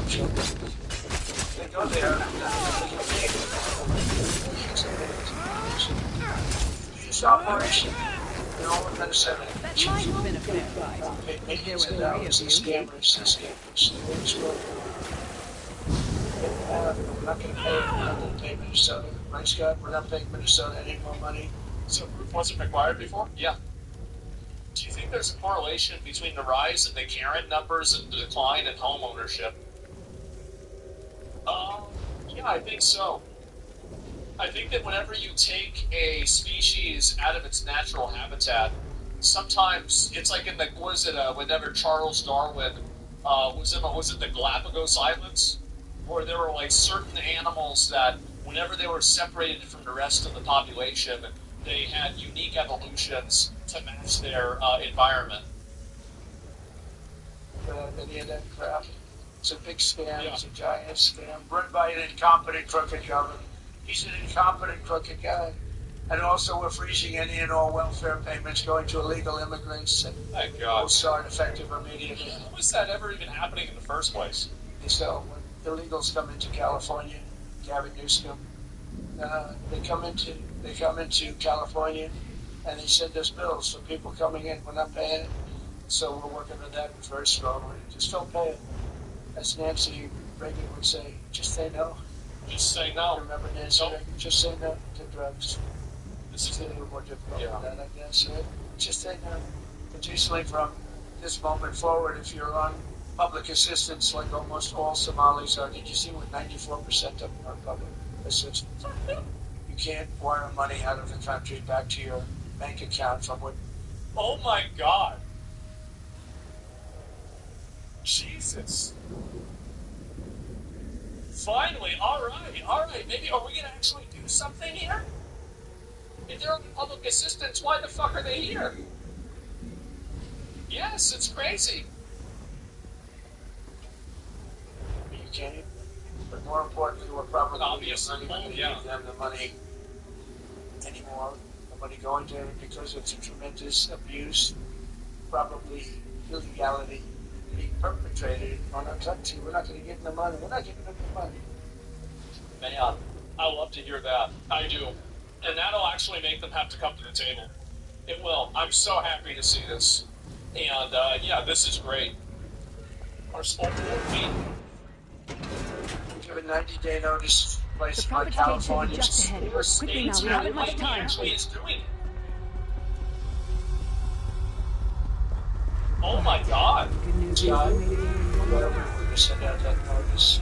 children? They go there, this operation, they're all in Minnesota. That might have been a fair fight. Paid millions of dollars to scammers. We're not going to pay. We're not going to pay Minnesota. Right, Scott? We're not paying Minnesota any more money. So proof wasn't required before? Yeah. Do you think there's a correlation between the rise in the Karen numbers and the decline in home ownership? Yeah, I think so. I think that whenever you take a species out of its natural habitat, sometimes it's like in the whenever Charles Darwin was it the Galapagos Islands, where there were like certain animals that whenever they were separated from the rest of the population, they had unique evolutions to match their environment. Any of that crap? It's a big scam. Yeah. It's a giant scam run by an incompetent, crooked government. He's an incompetent, crooked guy. And also, we're freezing any and all welfare payments going to illegal immigrants. And thank God. We'll start effective immediately. How was that ever even happening in the first place? So, when illegals come into California, Gavin Newsom, they come into California, and they send us bills for people coming in. We're not paying it. So we're working on that very strongly. Just don't pay it. As Nancy Reagan would say, just say no. Just say no. Remember Nancy Reagan? Just say no to drugs. This is a little more difficult than that, I guess. Right? Just say no. Additionally, from this moment forward, if you're on public assistance, like almost all Somalis are, did you see what 94% of them are public assistance? You can't wire money out of the country back to your bank account from what... Oh my God. Jesus. Finally, all right. Maybe are we going to actually do something here? If they're on public assistance, why the fuck are they here? Yes, it's crazy. You can't. But more importantly, we're probably not going to give them the money anymore. The money going to it because it's a tremendous abuse, probably illegality being perpetrated on our country. We're not going to give them the money. We're not giving them the money. Man, I love to hear that. I do. And that'll actually make them have to come to the table. It will. I'm so happy to see this. And, yeah, this is great. Our sport will be. Give a 90-day notice places like California. Just ahead. Quickly now, we haven't much time. Actually is doing it. Oh my God. Scott, whatever we send out that notice.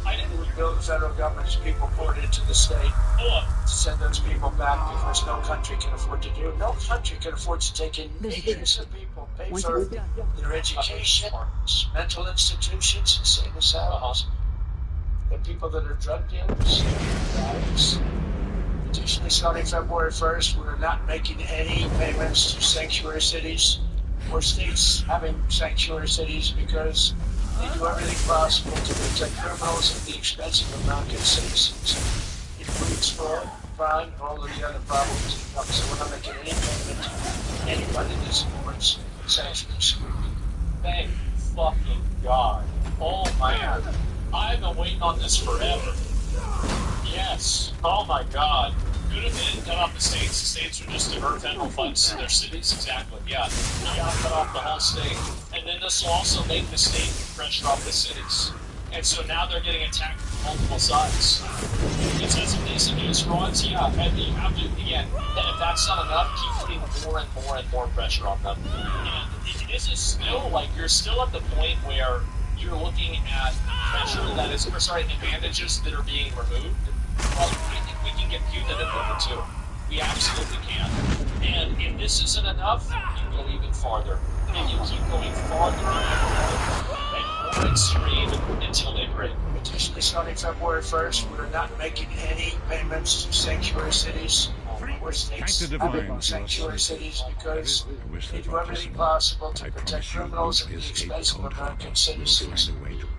I didn't rebuild the federal government's people poured into the state to send those people back because no country can afford to do it. No country can afford to take in millions of people, pay for their education, mental institutions, insane asylums. The people that are drug dealers, guys. Additionally, starting February 1st, we're not making any payments to sanctuary cities or states having sanctuary cities because they do everything possible to protect criminals at the expense of American citizens. It includes fraud, crime, and all of the other problems that come. So we're not making any payment to anybody that supports sanctuary cities. Thank fucking God. Oh man. I've been waiting on this forever. Yes. Oh my God. Could have been cut off the states. The states would just divert federal funds to their cities. Exactly. Yeah. You got to cut off the whole state. And then this will also make the state pressure off the cities. And so now they're getting attacked from multiple sides. Because of these abuse frauds, yeah, and you have to, again, and if that's not enough, keep putting more and more and more pressure on them. And this is still, like, you're still at the point where you're looking at pressure that is, advantages that are being removed. Well, I think we can get punitive over too. We absolutely can. And if this isn't enough, you go even farther. And you keep going farther and more extreme until they break. Additionally, starting February 1st, we're not making any payments to sanctuary cities or states having sanctuary cities because they do everything possible to protect criminals at the expense of American citizens.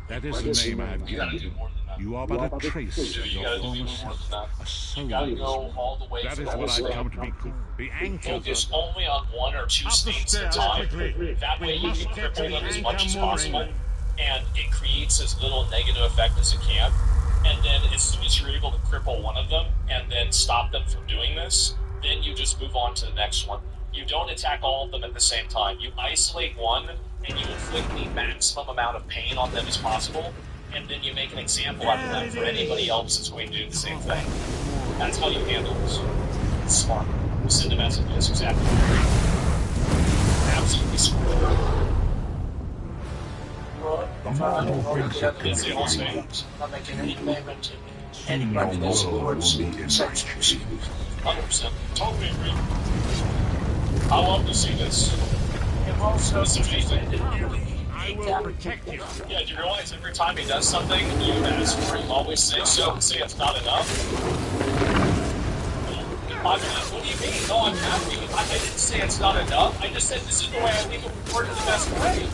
That is the name I've given you. You are but a trace of your former self, a soulless. All the way That is what I've come to be called. The anchor. Focus only on one or two Up the states at a stairs, time. quickly. That way We you must can get to cripple the them as anchor much as mooring. possible, and it creates as little negative effect as it can. And then as soon as you're able to cripple one of them and then stop them from doing this, then you just move on to the next one. You don't attack all of them at the same time. You isolate one and you inflict the maximum amount of pain on them as possible, and then you make an example out of them for anybody else that's going to do the same thing. That's how you handle this. It's smart. You send a message. That's exactly right. Absolutely smart. It's the whole thing. Not making any payment to anybody that supports censorship. 100%. Totally agree. I love to see this. It's amazing. I will protect you. Yeah, do you realize every time he does something, you ask for it, you always say so and say it's not enough? I mean, what do you mean? No, I'm happy. I didn't say it's not enough. I just said this is the way I think it would work the best way.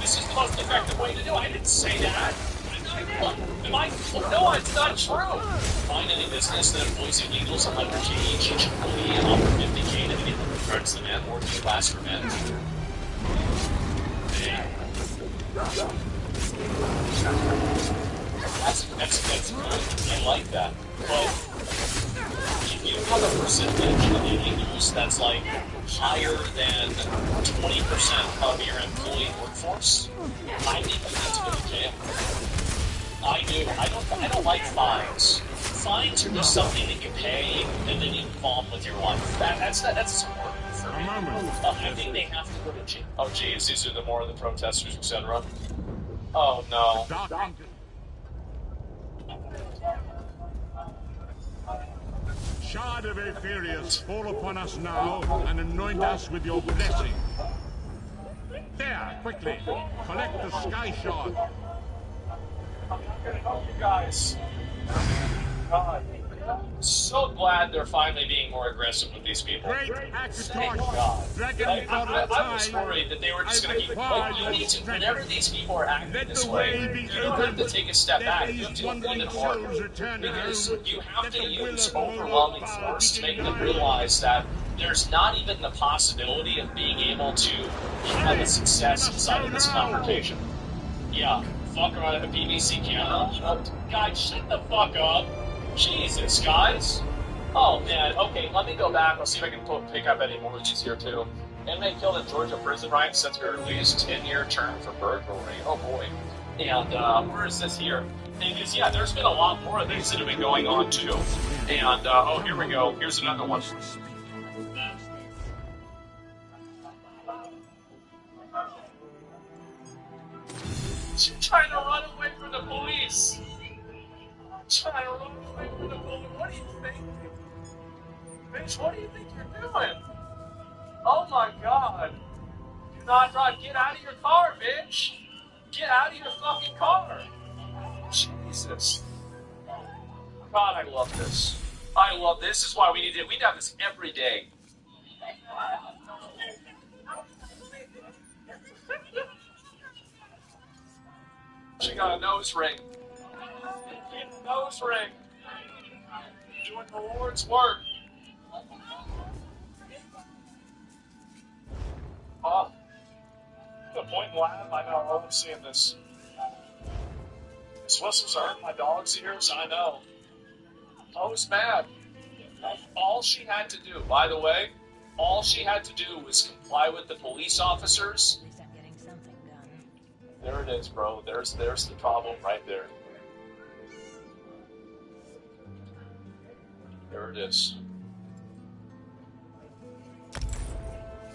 This is the most effective way to do it. I didn't say that. No, it's not true. Find any business that employs illegals 100K each employee and offer 50K to get them returns to men or class for men. That's good. I like that. But if you have a percentage of illegals that's like higher than 20% of your employee workforce, I think you need to go to jail. I do. I don't like fines. Fines are just something that you pay and then you move on with your life. That's important for me. I think they have to go to jail. Oh, geez, these are the more of the protesters, etc. Oh no. Shard of Aetherius, fall upon us now and anoint us with your blessing. There, quickly, collect the Sky Shard. I'm not gonna help you guys. God. So glad they're finally being more aggressive with these people. Great Thank God. I was worried that they were just going to keep. Like, you need to, whenever these people are acting this way, you don't have to take a step back. You have to go even harder. Because you have to use overwhelming force to make them realize that there's not even the possibility of being able to have a success inside of this confrontation. Yeah, fuck around at the BBC Canada. Guys, shut the fuck up. Jesus, guys. Oh, man. Okay, let me go back. I'll see if I can pick up any more of these here, too. Inmate killed in Georgia prison, right? Sets to be released. 10-year term for burglary. Oh, boy. And where is this here? Because, yeah, there's been a lot more of these that have been going on, too. And, oh, here we go. Here's another one. She's trying to run away from the police. Trying to run away from the police. What do you think? Bitch, what do you think you're doing? Oh my god. Do not drive. Get out of your car, bitch. Get out of your fucking car. Jesus. God, I love this. I love this. This is why we need to have this every day. She got a nose ring. Nose ring. Doing the Lord's work. Oh. The point in laughing, I know. I'm seeing this. This whistles are hurting my dog's ears. I know. I was mad. All she had to do, by the way, all she had to do was comply with the police officers. There it is, bro. There's the problem right there. There it is.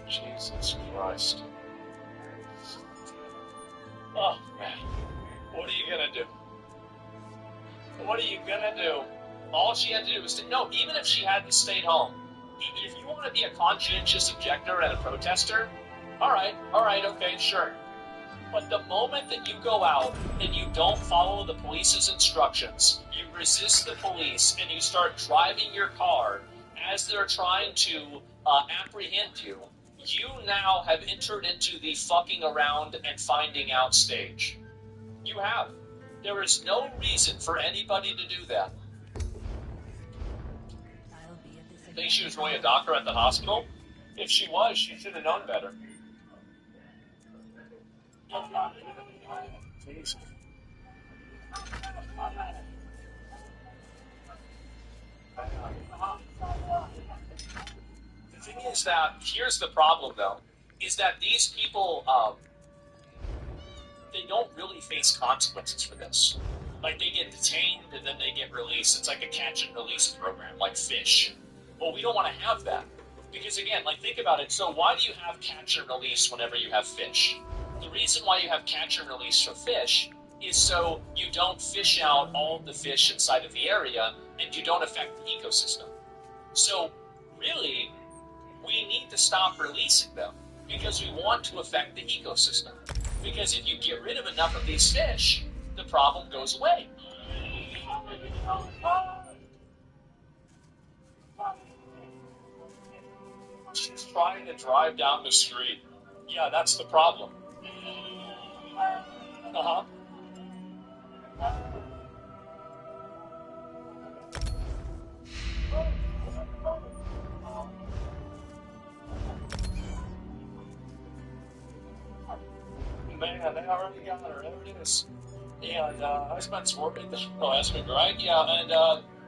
Jesus Christ. Oh, man. What are you gonna do? What are you gonna do? All she had to do was no, even if she hadn't stayed home, if you want to be a conscientious objector and a protester, alright, okay, sure. But the moment that you go out and you don't follow the police's instructions, you resist the police and you start driving your car as they're trying to apprehend you, you now have entered into the fucking around and finding out stage. You have. There is no reason for anybody to do that. Think she was really a doctor at the hospital? If she was, she should have known better. The thing is that, here's the problem though, is that these people, they don't really face consequences for this. Like, they get detained and then they get released. It's like a catch and release program, like fish. Well, we don't want to have that. Because again, like, think about it. So why do you have catch and release whenever you have fish? The reason why you have catch and release for fish is so you don't fish out all the fish inside of the area and you don't affect the ecosystem. So really, we need to stop releasing them because we want to affect the ecosystem. Because if you get rid of enough of these fish, the problem goes away. She's trying to drive down the street. Yeah, that's the problem. Uh-huh. Man, they already got her. There it is. And husband's working. Oh, husband, right? Yeah, and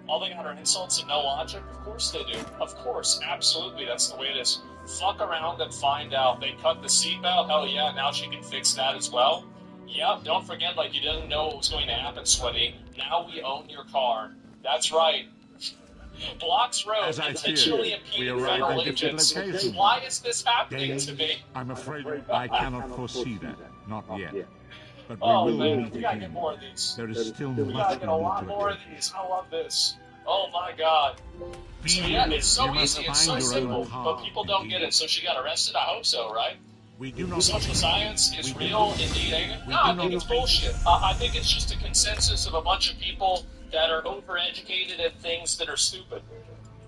all they got are insults and no logic. Of course they do. Of course, absolutely. That's the way it is. Fuck around and find out. They cut the seatbelt. Hell yeah, now she can fix that as well. Yeah, don't forget, like, you didn't know what was going to happen, Sweaty. Now we own your car. That's right. Blocks Road intentionally impeding federal agents. Why is this happening to me? I'm afraid I cannot foresee that. Not yet. But we will meet we gotta again. get more of these. There is still We much gotta get a we lot need to more of these. I love this. Oh my god. Yeah, it's so easy, it's so simple, but people don't get it. So she got arrested? I hope so, right? We do not. Social science is real, indeed, ain't it? No, I think it's bullshit. I think it's just a consensus of a bunch of people that are overeducated at things that are stupid.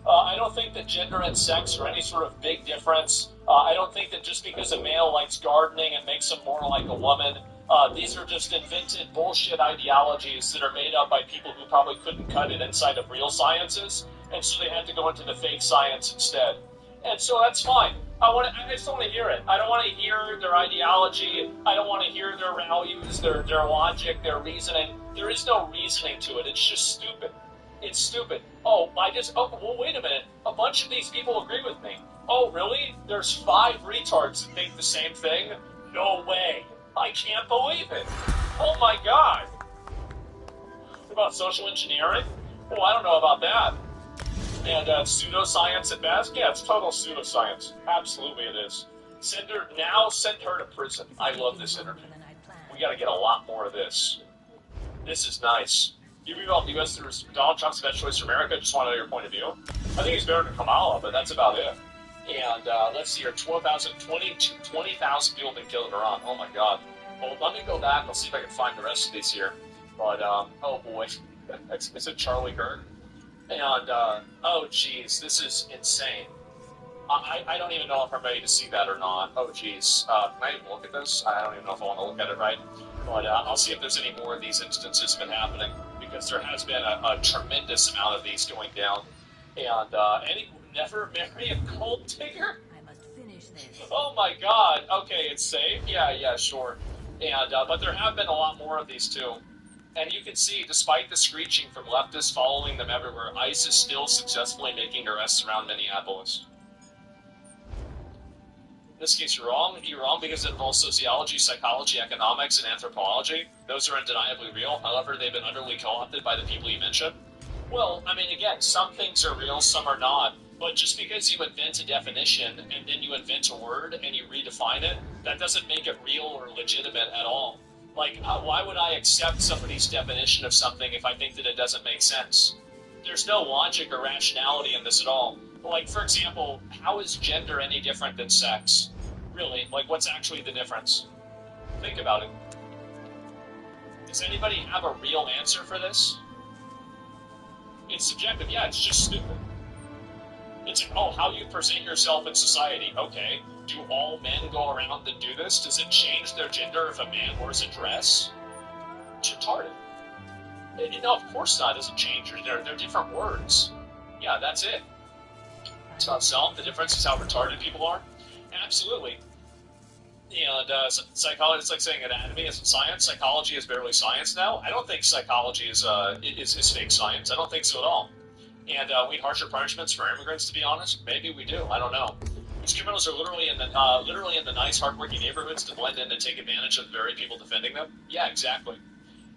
I don't think that gender and sex are any sort of big difference. I don't think that just because a male likes gardening it makes him more like a woman. These are just invented bullshit ideologies that are made up by people who probably couldn't cut it inside of real sciences, and so they had to go into the fake science instead. And so that's fine. I just want to hear it. I don't want to hear their ideology. I don't want to hear their values, their logic, their reasoning. There is no reasoning to it. It's just stupid. It's stupid. Oh, well, wait a minute. A bunch of these people agree with me. Oh, really? There's 5 retards that think the same thing? No way. I can't believe it. Oh my god. What about social engineering? Oh, I don't know about that. And pseudoscience at best? Yeah, it's total pseudoscience. Absolutely it is. Send her to prison. I love this interview. We gotta get a lot more of this. This is nice. You read about the U.S. Donald Trump's best choice for America? Just want to know your point of view. I think he's better than Kamala, but that's about it. And let's see here, 20,000 people have been killed in Iran. Oh my god. Well, let me go back. I'll see if I can find the rest of these here. But, oh boy. Is it Charlie Kirk? And, oh geez, this is insane. I don't even know if I'm ready to see that or not. Oh geez. Can I even look at this? I don't even know if I want to look at it right. But I'll see if there's any more of these instances been happening. Because there has been a tremendous amount of these going down. And, never marry a gold digger? I must finish this. Oh my god. Okay, it's safe. Yeah, sure. And but there have been a lot more of these too. And you can see, despite the screeching from leftists following them everywhere, ICE is still successfully making arrests around Minneapolis. In this case, you're wrong. You're wrong because it involves sociology, psychology, economics, and anthropology. Those are undeniably real. However, they've been utterly co-opted by the people you mentioned. Well, I mean, again, some things are real, some are not. But just because you invent a definition and then you invent a word and you redefine it, that doesn't make it real or legitimate at all. Like, why would I accept somebody's definition of something if I think that it doesn't make sense? There's no logic or rationality in this at all. Like, for example, how is gender any different than sex? Really, like, what's actually the difference? Think about it. Does anybody have a real answer for this? It's subjective, yeah, it's just stupid. It's like, oh, how you present yourself in society. Okay, do all men go around and do this? Does it change their gender if a man wears a dress? It's retarded. No, of course not. It doesn't change. They're different words. Yeah, that's it. It's about self. The difference is how retarded people are. Absolutely. And psychology, it's like saying anatomy isn't science. Psychology is barely science now. I don't think psychology is fake science. I don't think so at all. And we need harsher punishments for immigrants, to be honest. Maybe we do. I don't know. These criminals are literally in the nice, hardworking neighborhoods to blend in and take advantage of the very people defending them. Yeah, exactly.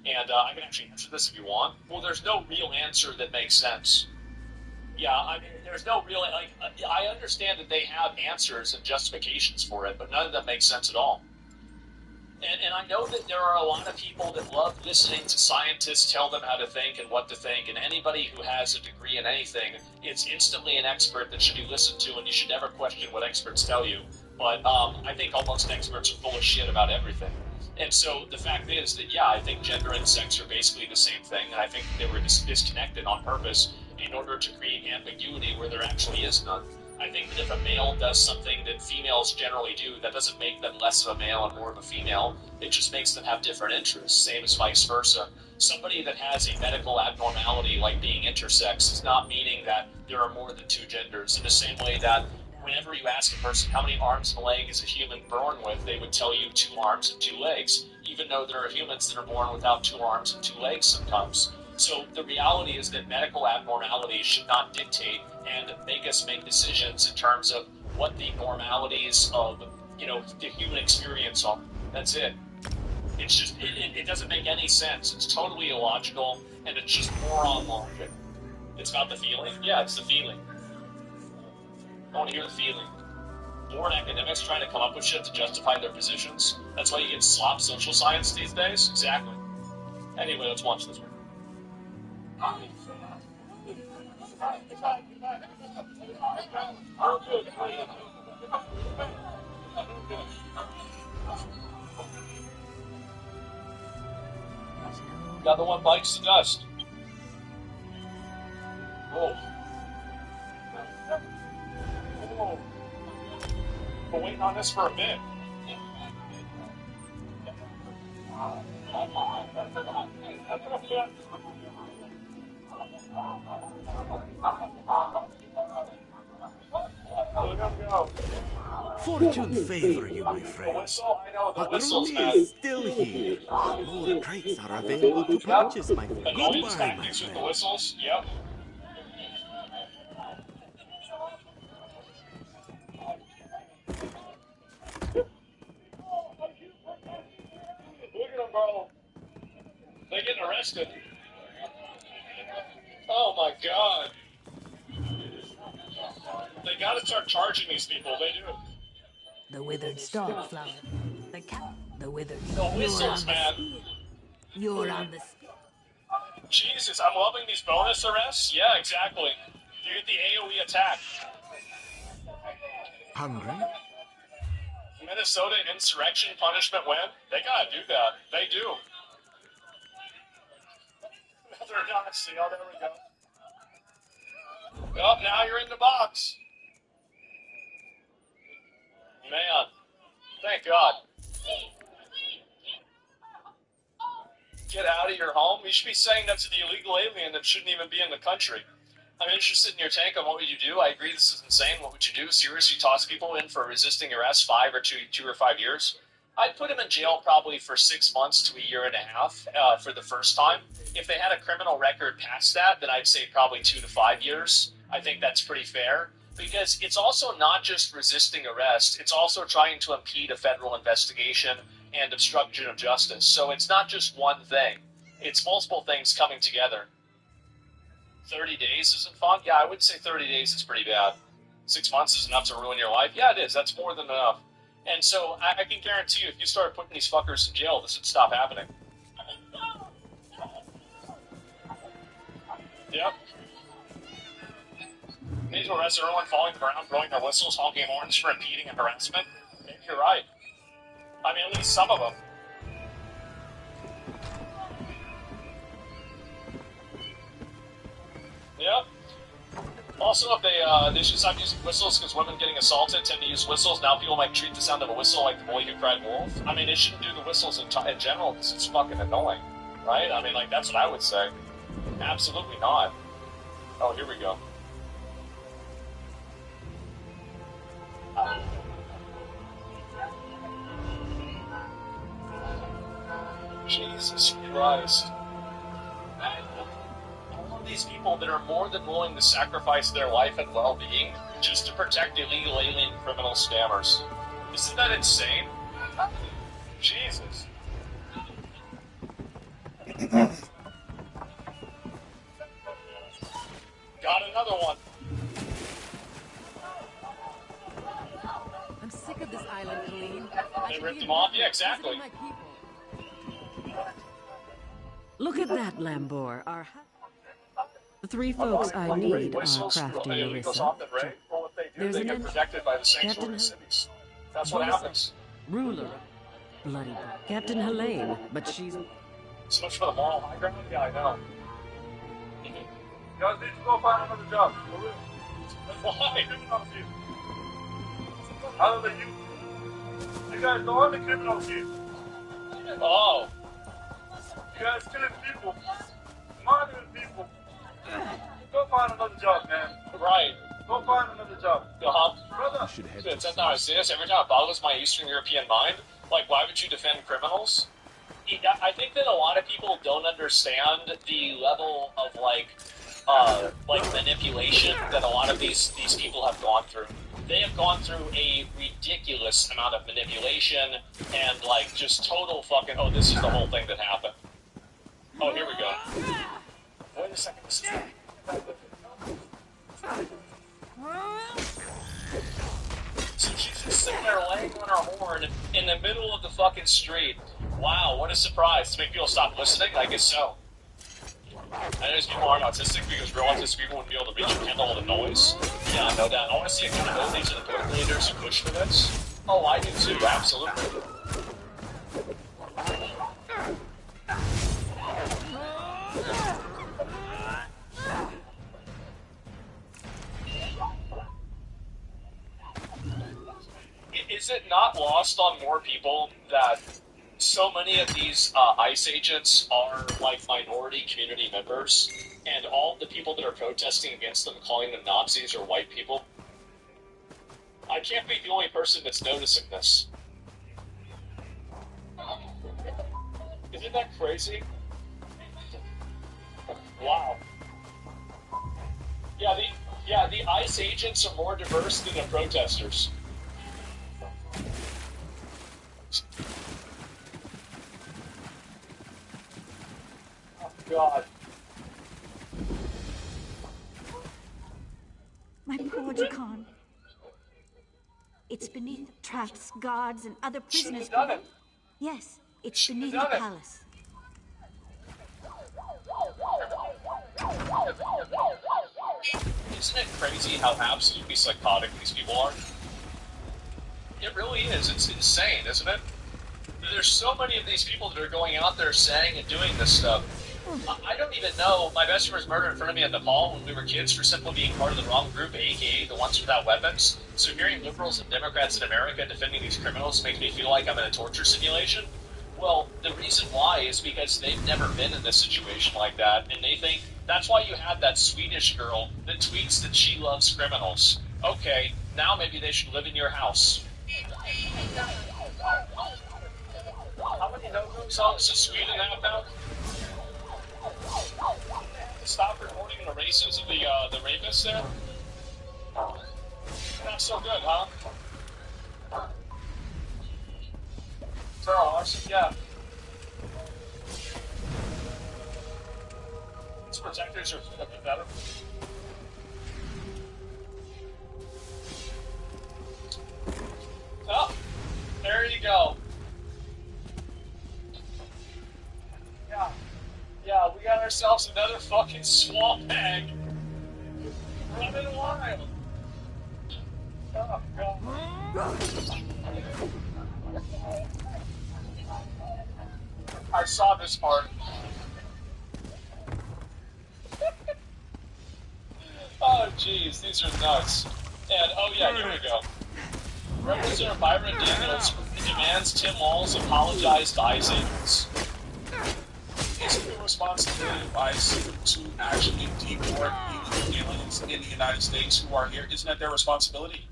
And I can actually answer this if you want. Well, there's no real answer that makes sense. Yeah, I mean, there's no real, I understand that they have answers and justifications for it, but none of them make sense at all. And I know that there are a lot of people that love listening to scientists tell them how to think and what to think, and anybody who has a degree in anything, it's instantly an expert that should be listened to, and you should never question what experts tell you. But I think almost experts are full of shit about everything. And so the fact is that, yeah, I think gender and sex are basically the same thing, and I think they were disconnected on purpose in order to create ambiguity where there actually is none. I think that if a male does something that females generally do, that doesn't make them less of a male and more of a female. It just makes them have different interests, same as vice versa. Somebody that has a medical abnormality like being intersex is not meaning that there are more than two genders. In the same way that whenever you ask a person how many arms and legs is a human born with, they would tell you 2 arms and 2 legs, even though there are humans that are born without 2 arms and 2 legs sometimes. So the reality is that medical abnormalities should not dictate and make us make decisions in terms of what the normalities of, the human experience are. That's it. It's just, it doesn't make any sense. It's totally illogical, and it's just moron logic. It's about the feeling? Yeah, it's the feeling. I want to hear the feeling. Bored academics trying to come up with shit to justify their positions. That's why you get slop social science these days? Exactly. Anyway, let's watch this one. The other one bites the dust. Oh. Oh. We're waiting on this for a bit. Fortune favor you, my friend. Agrumi is still here. More crates are available to purchase, my friend. Goodbye, my friend. With the whistles, yep. Look at them, bro. They're getting arrested. Oh my god. They gotta start charging these people, they do. The withered star flower. The cat. The withered. The whistles, man. You're on the. Jesus, I'm loving these bonus arrests. Yeah, exactly. You get the AoE attack. Hungry? Minnesota insurrection punishment win? They gotta do that. They do. Another Nazi. Oh, there we go. Oh, now you're in the box. Man, thank God. Get out of your home? You should be saying that to the illegal alien that shouldn't even be in the country. I'm interested in your take on what would you do. I agree this is insane. What would you do? Seriously toss people in for resisting arrest 2 or 5 years? I'd put them in jail probably for 6 months to a year and a half for the first time. If they had a criminal record past that, then I'd say probably 2 to 5 years. I think that's pretty fair. Because it's also not just resisting arrest, it's also trying to impede a federal investigation and obstruction of justice. So it's not just one thing. It's multiple things coming together. 30 days isn't fun? Yeah, I would say 30 days is pretty bad. 6 months is enough to ruin your life? Yeah, it is. That's more than enough. And so I can guarantee you, if you start putting these fuckers in jail, this would stop happening. Yep. Need to arrest everyone falling to the ground, blowing their whistles, honking horns for impeding and harassment? Maybe you're right. I mean, at least some of them. Yep. Also, if they should stop using whistles because women getting assaulted tend to use whistles. Now people might treat the sound of a whistle like the boy who cried wolf. I mean, they shouldn't do the whistles in general because it's fucking annoying. right? I mean, like, that's what I would say. Absolutely not. Oh, here we go. Jesus Christ. All of these people that are more than willing to sacrifice their life and well-being just to protect illegal alien criminal scammers. Isn't that insane? Jesus. Got another one. I'm sick of this island, Colleen. They ripped them off? Yeah, exactly. Look at that, Lambor. The three folks I need are Crafty, Larissa. There's they an get protected by the same Captain sort of cities. That's what happens. Ruler. Bloody Captain Helene, but she's... So much for the moral high ground? Yeah, I know. You guys need to go find another job. Why? Other than you. You guys don't want the criminals here. Oh. You guys killing people. Murdering people. Go find another job, man. Right. Go find another job. Brother. It's not serious. Every time it boggles my Eastern European mind, like, why would you defend criminals? I think that a lot of people don't understand the level of, like manipulation that a lot of these people have gone through. They have gone through a ridiculous amount of manipulation and, like, just total fucking, oh, this is the whole thing that happened. Oh, here we go. Wait a second. This is... So she's just sitting there laying on her horn in the middle of the fucking street. Wow, what a surprise. To make people stop listening? I guess so. I know these people aren't autistic because real autistic people wouldn't be able to reach and handle all the noise. Yeah, I know that. I want to see accountability to the political leaders who push for this. Oh, I do too, absolutely. Is it not lost on more people that so many of these ICE agents are, like, minority community members, and all the people that are protesting against them, calling them Nazis or white people? I can't be the only person that's noticing this. Isn't that crazy? Wow. Yeah, the ICE agents are more diverse than the protesters. Oh, God. My poor Jakan. It's beneath the traps, guards, and other prisoners. Should've done it. Yes, it's beneath the palace. Isn't it crazy how absolutely psychotic these people are? It really is. It's insane, isn't it? There's so many of these people that are going out there saying and doing this stuff. I don't even know. My best friend was murdered in front of me in Nepal when we were kids for simply being part of the wrong group, aka the ones without weapons. So hearing liberals and Democrats in America defending these criminals makes me feel like I'm in a torture simulation. Well, the reason why is because they've never been in this situation like that, and they think that's why you have that Swedish girl that tweets that she loves criminals. Okay, now maybe they should live in your house. How many no-go songs does Sweden have now? Stop reporting the races of the rapists there? Not so good, huh? Sarah Larson, yeah. These protectors are a bit better. Oh, there you go. Yeah, we got ourselves another fucking swamp hag running wild. Oh, God. I saw this part. Oh, jeez, these are nuts. And, oh yeah, here we go. Representative Byron Daniels demands Tim Walz apologize to ICE agents. He's responsibility of ICE to actually deport illegal aliens in the United States who are here? Isn't that their responsibility?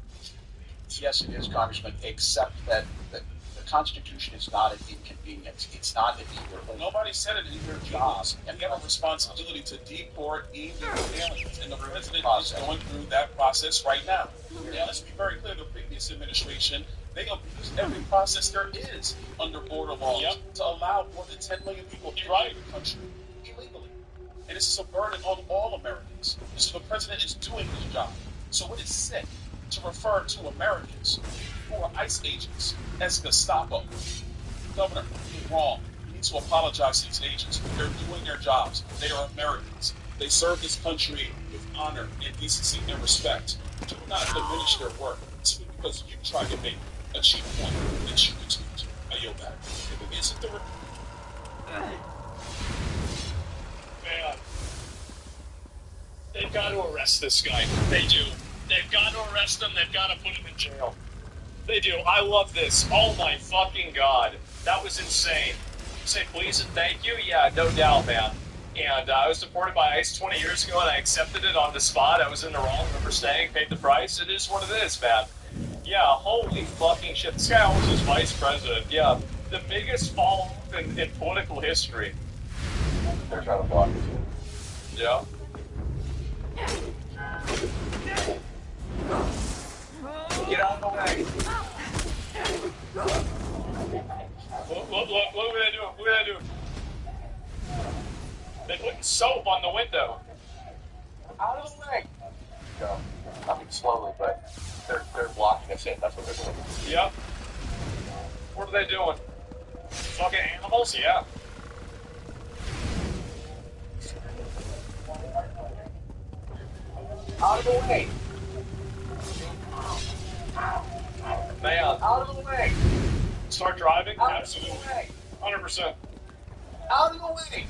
Yes, it is, Congressman, except that the Constitution is not an inconvenience. It's not an either. Nobody said it in your jobs. And you have a responsibility to deport illegal aliens, and the president is going through that process right now. Now, let's be very clear, the previous administration, they abused every process there is under border laws to allow more than 10 million people into the country illegally. And this is a burden on all Americans. So the president is doing his job. So it is sick to refer to Americans who are ICE agents as Gestapo. Governor, you're wrong. You need to apologize to these agents. They're doing their jobs. They are Americans. They serve this country with honor and decency and respect. Do not diminish their work simply because you tried to make a cheap point that you retweet. I yield back. If it isn't the Man, they've got to arrest this guy. They do. They've got to arrest him. They've got to put him in jail. They do. I love this. Oh my fucking god. That was insane. Say please and thank you? Yeah, no doubt, man. And I was deported by ICE 20 years ago, and I accepted it on the spot. I was in the wrong. Remember staying, paid the price. It is what it is, man. Yeah, holy fucking shit. This guy almost was vice president. Yeah, the biggest fall in political history. They're trying to block it. Yeah. Get out of the way. Look what they're doing. Look what they're doing. They're putting soap on the window. Out of the way. Go. Coming slowly, but they're blocking us in. That's what they're doing. Yep. What are they doing? Fucking animals? Yeah. Out of the way. Man. Out of the way. Start driving? Out Absolutely. of the way. 100%. Out of the way.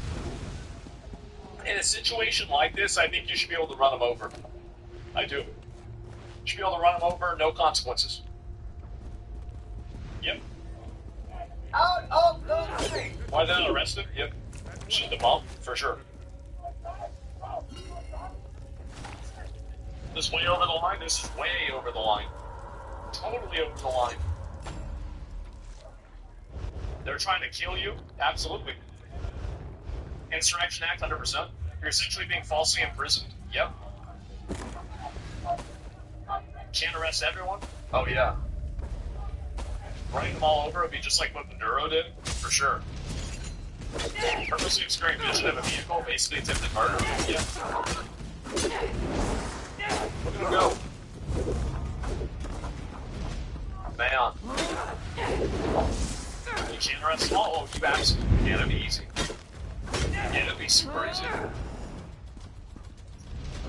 In a situation like this, I think you should be able to run them over. I do. You should be able to run them over, no consequences. Yep. Out of the way. Why they not arrested? Yep. Shoot them up, for sure. This way over the line? This is way over the line. Totally over the line. They're trying to kill you? Absolutely. Insurrection Act, 100%. You're essentially being falsely imprisoned. Yep. Can't arrest everyone? Oh, yeah. Running them all over would be just like what Maduro did? For sure. Purposely obscuring vision of a vehicle, basically attempted murder. Yeah. Look at him go. Man. You can't arrest them all? Oh, you absolutely can. It'd be easy. Yeah, it'd be super easy.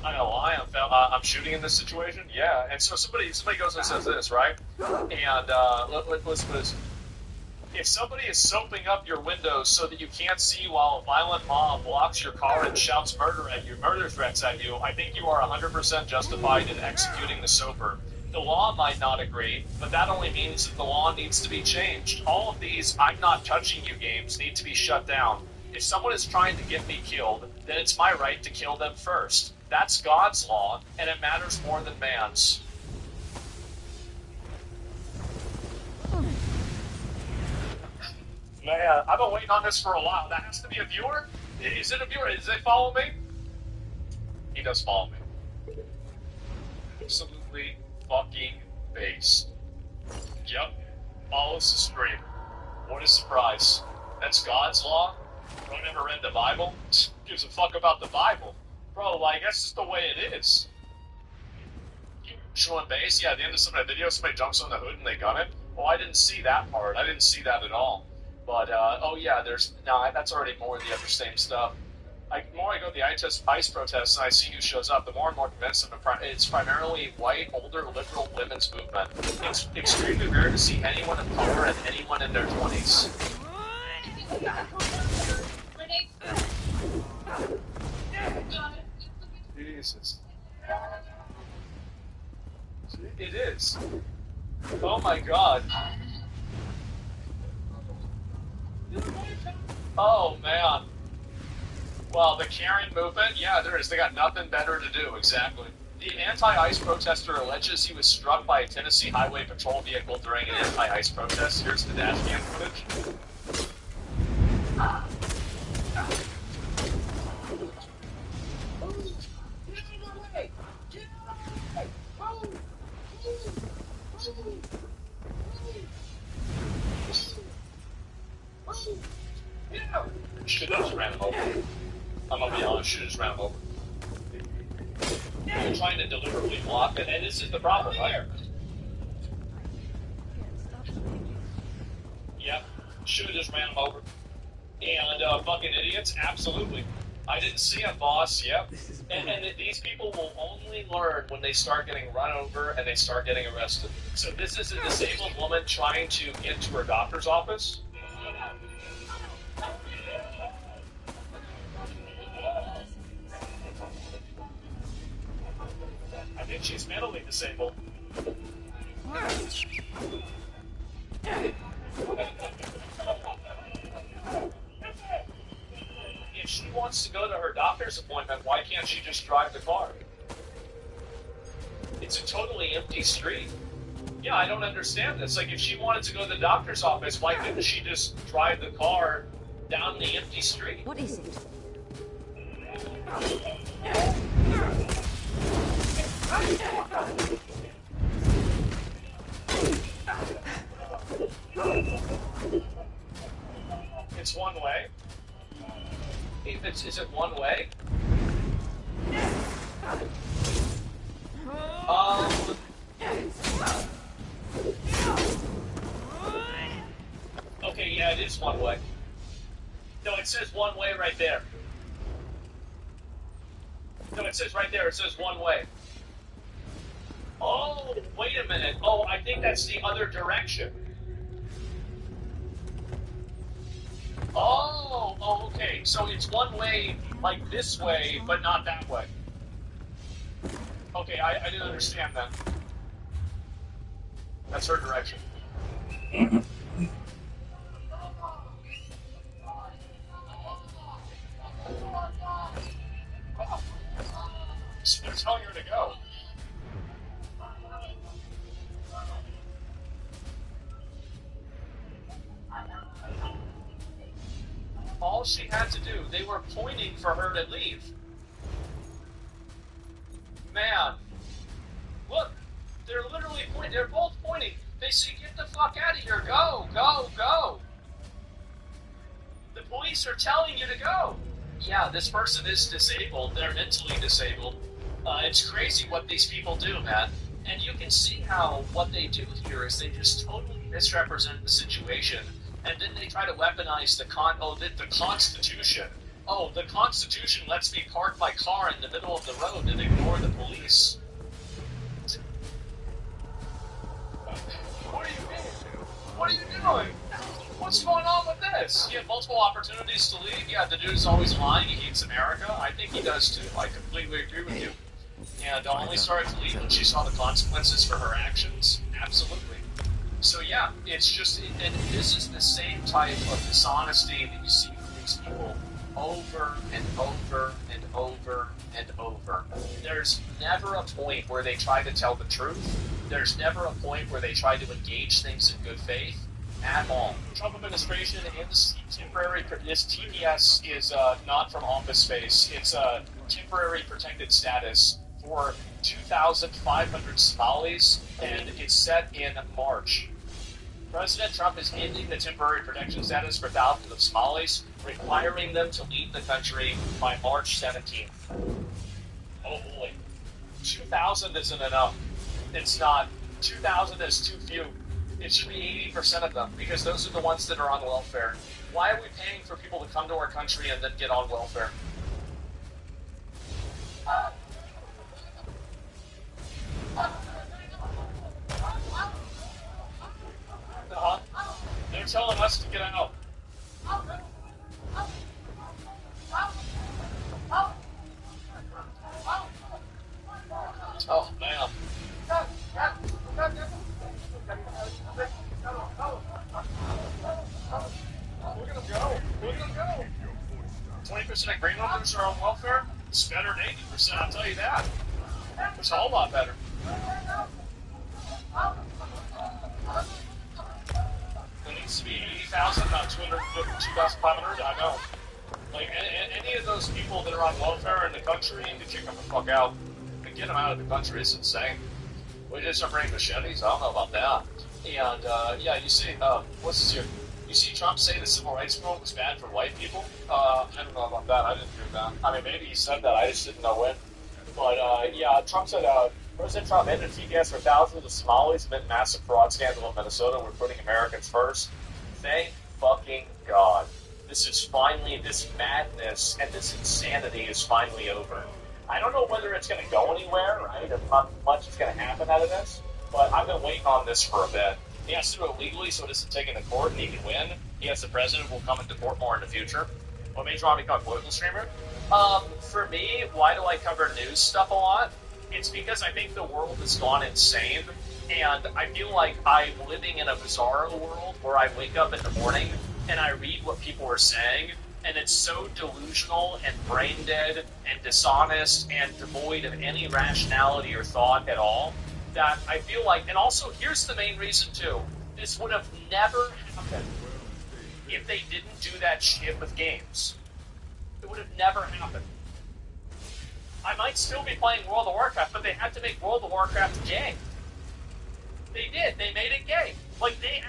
I know I'm shooting in this situation. Yeah, and so somebody goes and says this, right? And let's put this. If somebody is soaping up your windows so that you can't see while a violent mob blocks your car and shouts murder threats at you, I think you are 100% justified in executing the soaper. The law might not agree, but that only means that the law needs to be changed. All of these I'm not touching you games need to be shut down. If someone is trying to get me killed, then it's my right to kill them first. That's God's law, and it matters more than man's. Man, I've been waiting on this for a while. That has to be a viewer? Is it a viewer? Does they follow me? He does follow me. Absolutely fucking based. Yep. Follows the stream. What a surprise. That's God's law? Don't ever read the Bible? Gives a fuck about the Bible. Bro, like, that's just the way it is. Showing base? Yeah, at the end of some of the video, somebody jumps on the hood and they gun it. Well, I didn't see that part. I didn't see that at all. But, oh yeah, that's already more of the other same stuff. The more I go to the ICE protests and I see who shows up, the more and more convinced it's primarily white, older, liberal women's movement. It's extremely rare to see anyone of color and anyone in their 20s. Jesus. It is. Oh my god. Oh man. Well, the Karen movement, yeah, there is. They got nothing better to do, exactly. The anti-ICE protester alleges he was struck by a Tennessee Highway Patrol vehicle during an anti-ICE protest. Here's the dash cam footage. Should have just ran him over. I'm gonna be honest, should have just ran him over. They're trying to deliberately block it, and this is the problem, right? Yep, should have just ran him over. And fucking idiots, absolutely. I didn't see him, boss, yep. And these people will only learn when they start getting run over and they start getting arrested. So this is a disabled woman trying to get to her doctor's office. I think she's mentally disabled. If she wants to go to her doctor's appointment, why can't she just drive the car? It's a totally empty street. Yeah, I don't understand this. Like, if she wanted to go to the doctor's office, why couldn't she just drive the car down the empty street? What is it? It's one way. Is it one way? Okay, yeah, it is one way. No, it says one way right there. No, it says right there, it says one way. Oh, wait a minute. Oh, I think that's the other direction. Oh, okay. So it's one way, like this way, but not that way. Okay, I didn't understand that. That's her direction. So they're telling her to go. All she had to do, they were pointing for her to leave. Man. Look, they're literally pointing, they're both pointing. They say, get the fuck out of here, go, go, go. The police are telling you to go. Yeah, this person is disabled, they're mentally disabled. It's crazy what these people do, man. And you can see how what they do here is they just totally misrepresent the situation. And then they try to weaponize the Constitution. Oh, the Constitution lets me park my car in the middle of the road and ignore the police. What are you doing? What are you doing? What's going on with this? He had multiple opportunities to leave. Yeah, the dude's always lying. He hates America. I think he does too. I completely agree with you. And only started to leave when she saw the consequences for her actions. Absolutely. So yeah, it's just, and this is the same type of dishonesty that you see from these people over and over and over and over. There's never a point where they try to tell the truth. There's never a point where they try to engage things in good faith at all. The Trump administration and this temporary, this TPS is not from office space. It's a temporary protected status for 2,500 Somalis, and it's set in March. President Trump is ending the temporary protection status for thousands of Somalis, requiring them to leave the country by March 17th. Oh boy. 2,000 isn't enough. It's not. 2,000 is too few. It should be 80% of them, because those are the ones that are on welfare. Why are we paying for people to come to our country and then get on welfare? They're telling us to get out. Oh, man. We're gonna go. 20% 100% grain owners are on welfare, it's better than 80%, I'll tell you that. It's a whole lot better. It needs to be 80,000, not 2,500, I know. Like, any of those people that are on welfare in the country, you need to kick them the fuck out. And get them out of the country, it's insane. We just don't bring machetes, I don't know about that. And, yeah, you see, what's this here? You see Trump say the civil rights movement was bad for white people? I don't know about that. I didn't hear that. I mean, maybe he said that. I just didn't know when. But, yeah, Trump said, President Trump ended TPS for thousands of Somalis amid massive fraud scandal in Minnesota. We're putting Americans first. Thank fucking God. This is finally, this madness and this insanity is finally over. I don't know whether it's going to go anywhere, right? If not much is going to happen out of this. But I've been waiting on this for a bit. He has to do it legally so it doesn't take it to court and he can win. Yes, the president will come into court more in the future. What made you want to become a political streamer? For me, why do I cover news stuff a lot? It's because I think the world has gone insane, and I feel like I'm living in a bizarre world where I wake up in the morning and I read what people are saying, and it's so delusional and brain dead and dishonest and devoid of any rationality or thought at all, that I feel like, and also here's the main reason too, this would have never happened if they didn't do that shit with games. It would have never happened. I might still be playing World of Warcraft, but they had to make World of Warcraft gay. They did. They made it gay. Like, they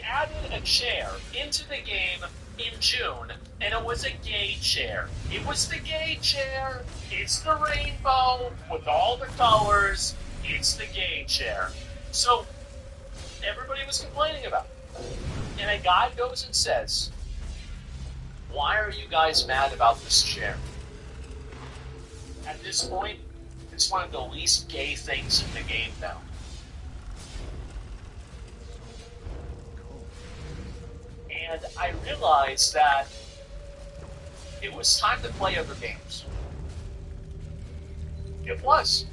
added a chair into the game in June, and it was a gay chair. It was the gay chair. It's the rainbow with all the colors. It's the gay chair. So, everybody was complaining about it. And a guy goes and says, why are you guys mad about this chair? At this point, it's one of the least gay things in the game now. And I realized that it was time to play other games. It was.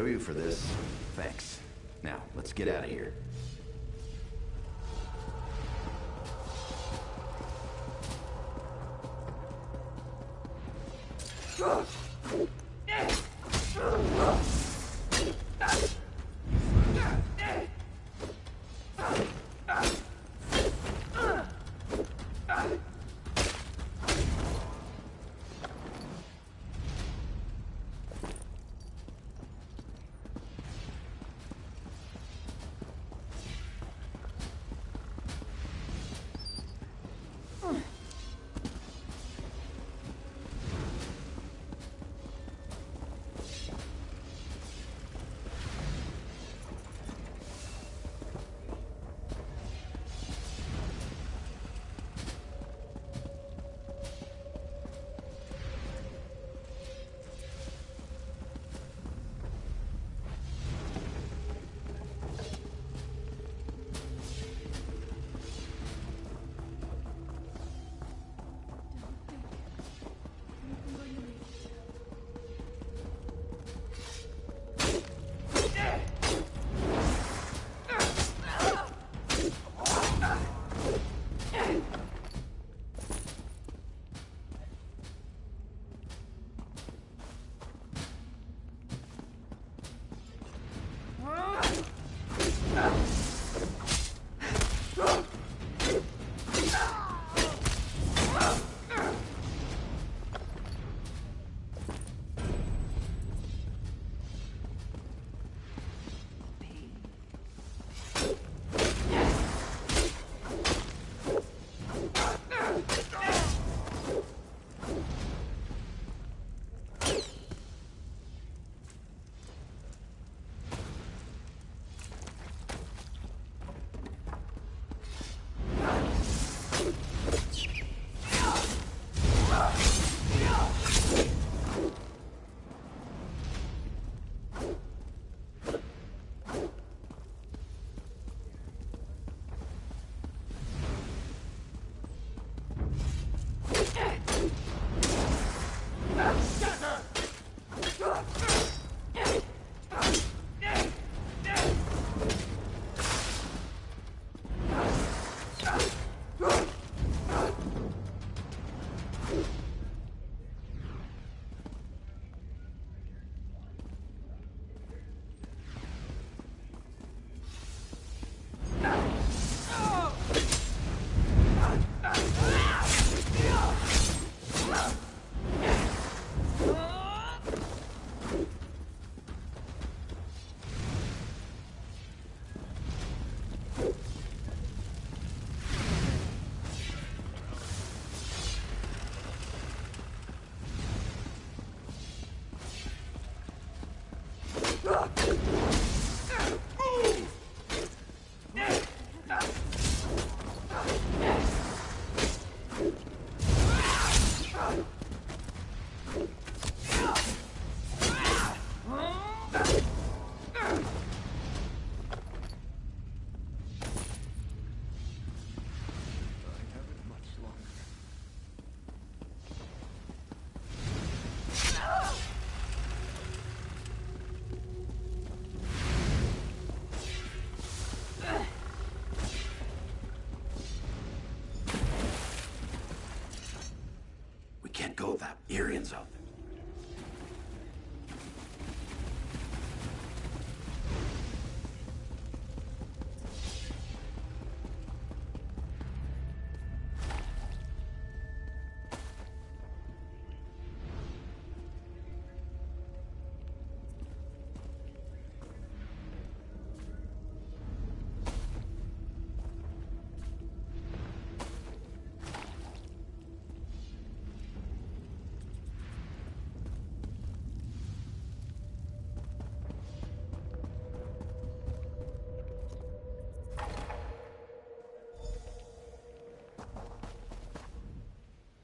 owe you for this. Thanks. Now, let's get out of here. Can't go without Arians out there.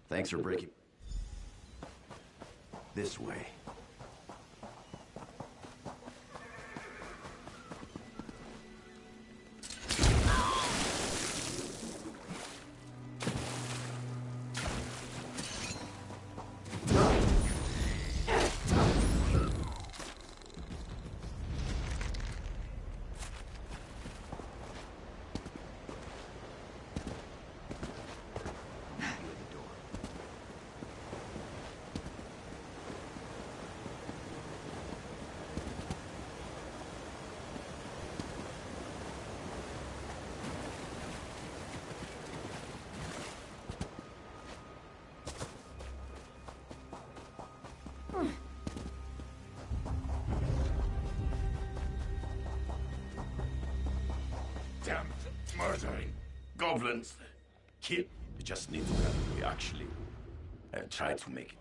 Thanks for breaking. This way. murdering goblins. Kill. We just need to have we actually try to make it.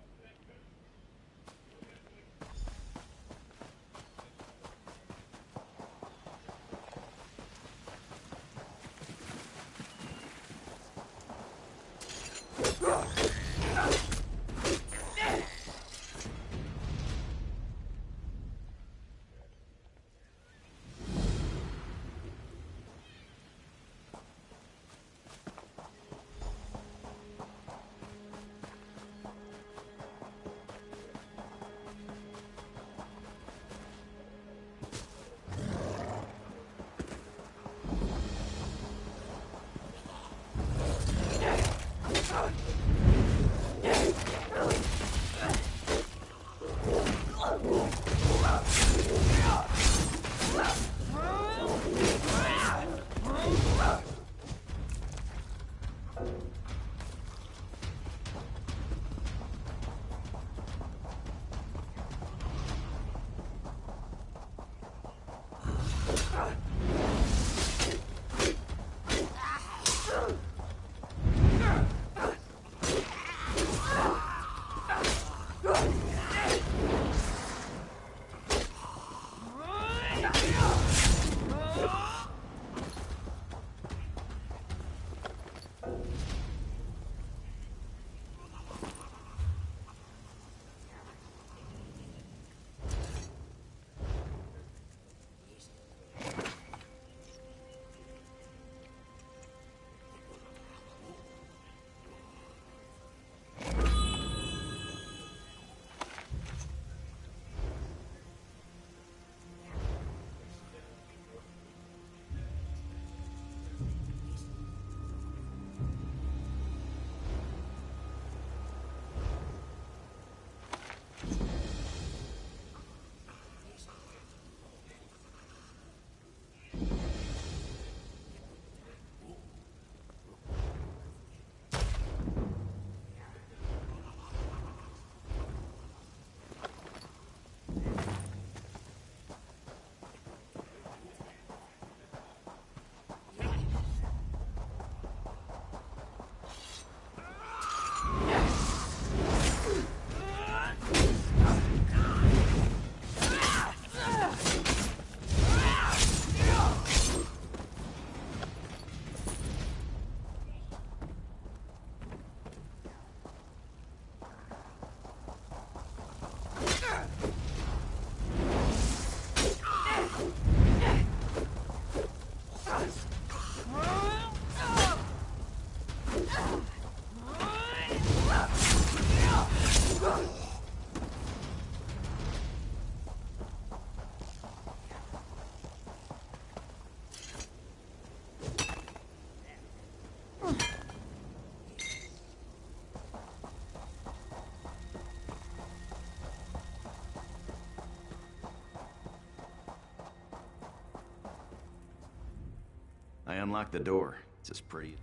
I unlocked the door. It's as pretty.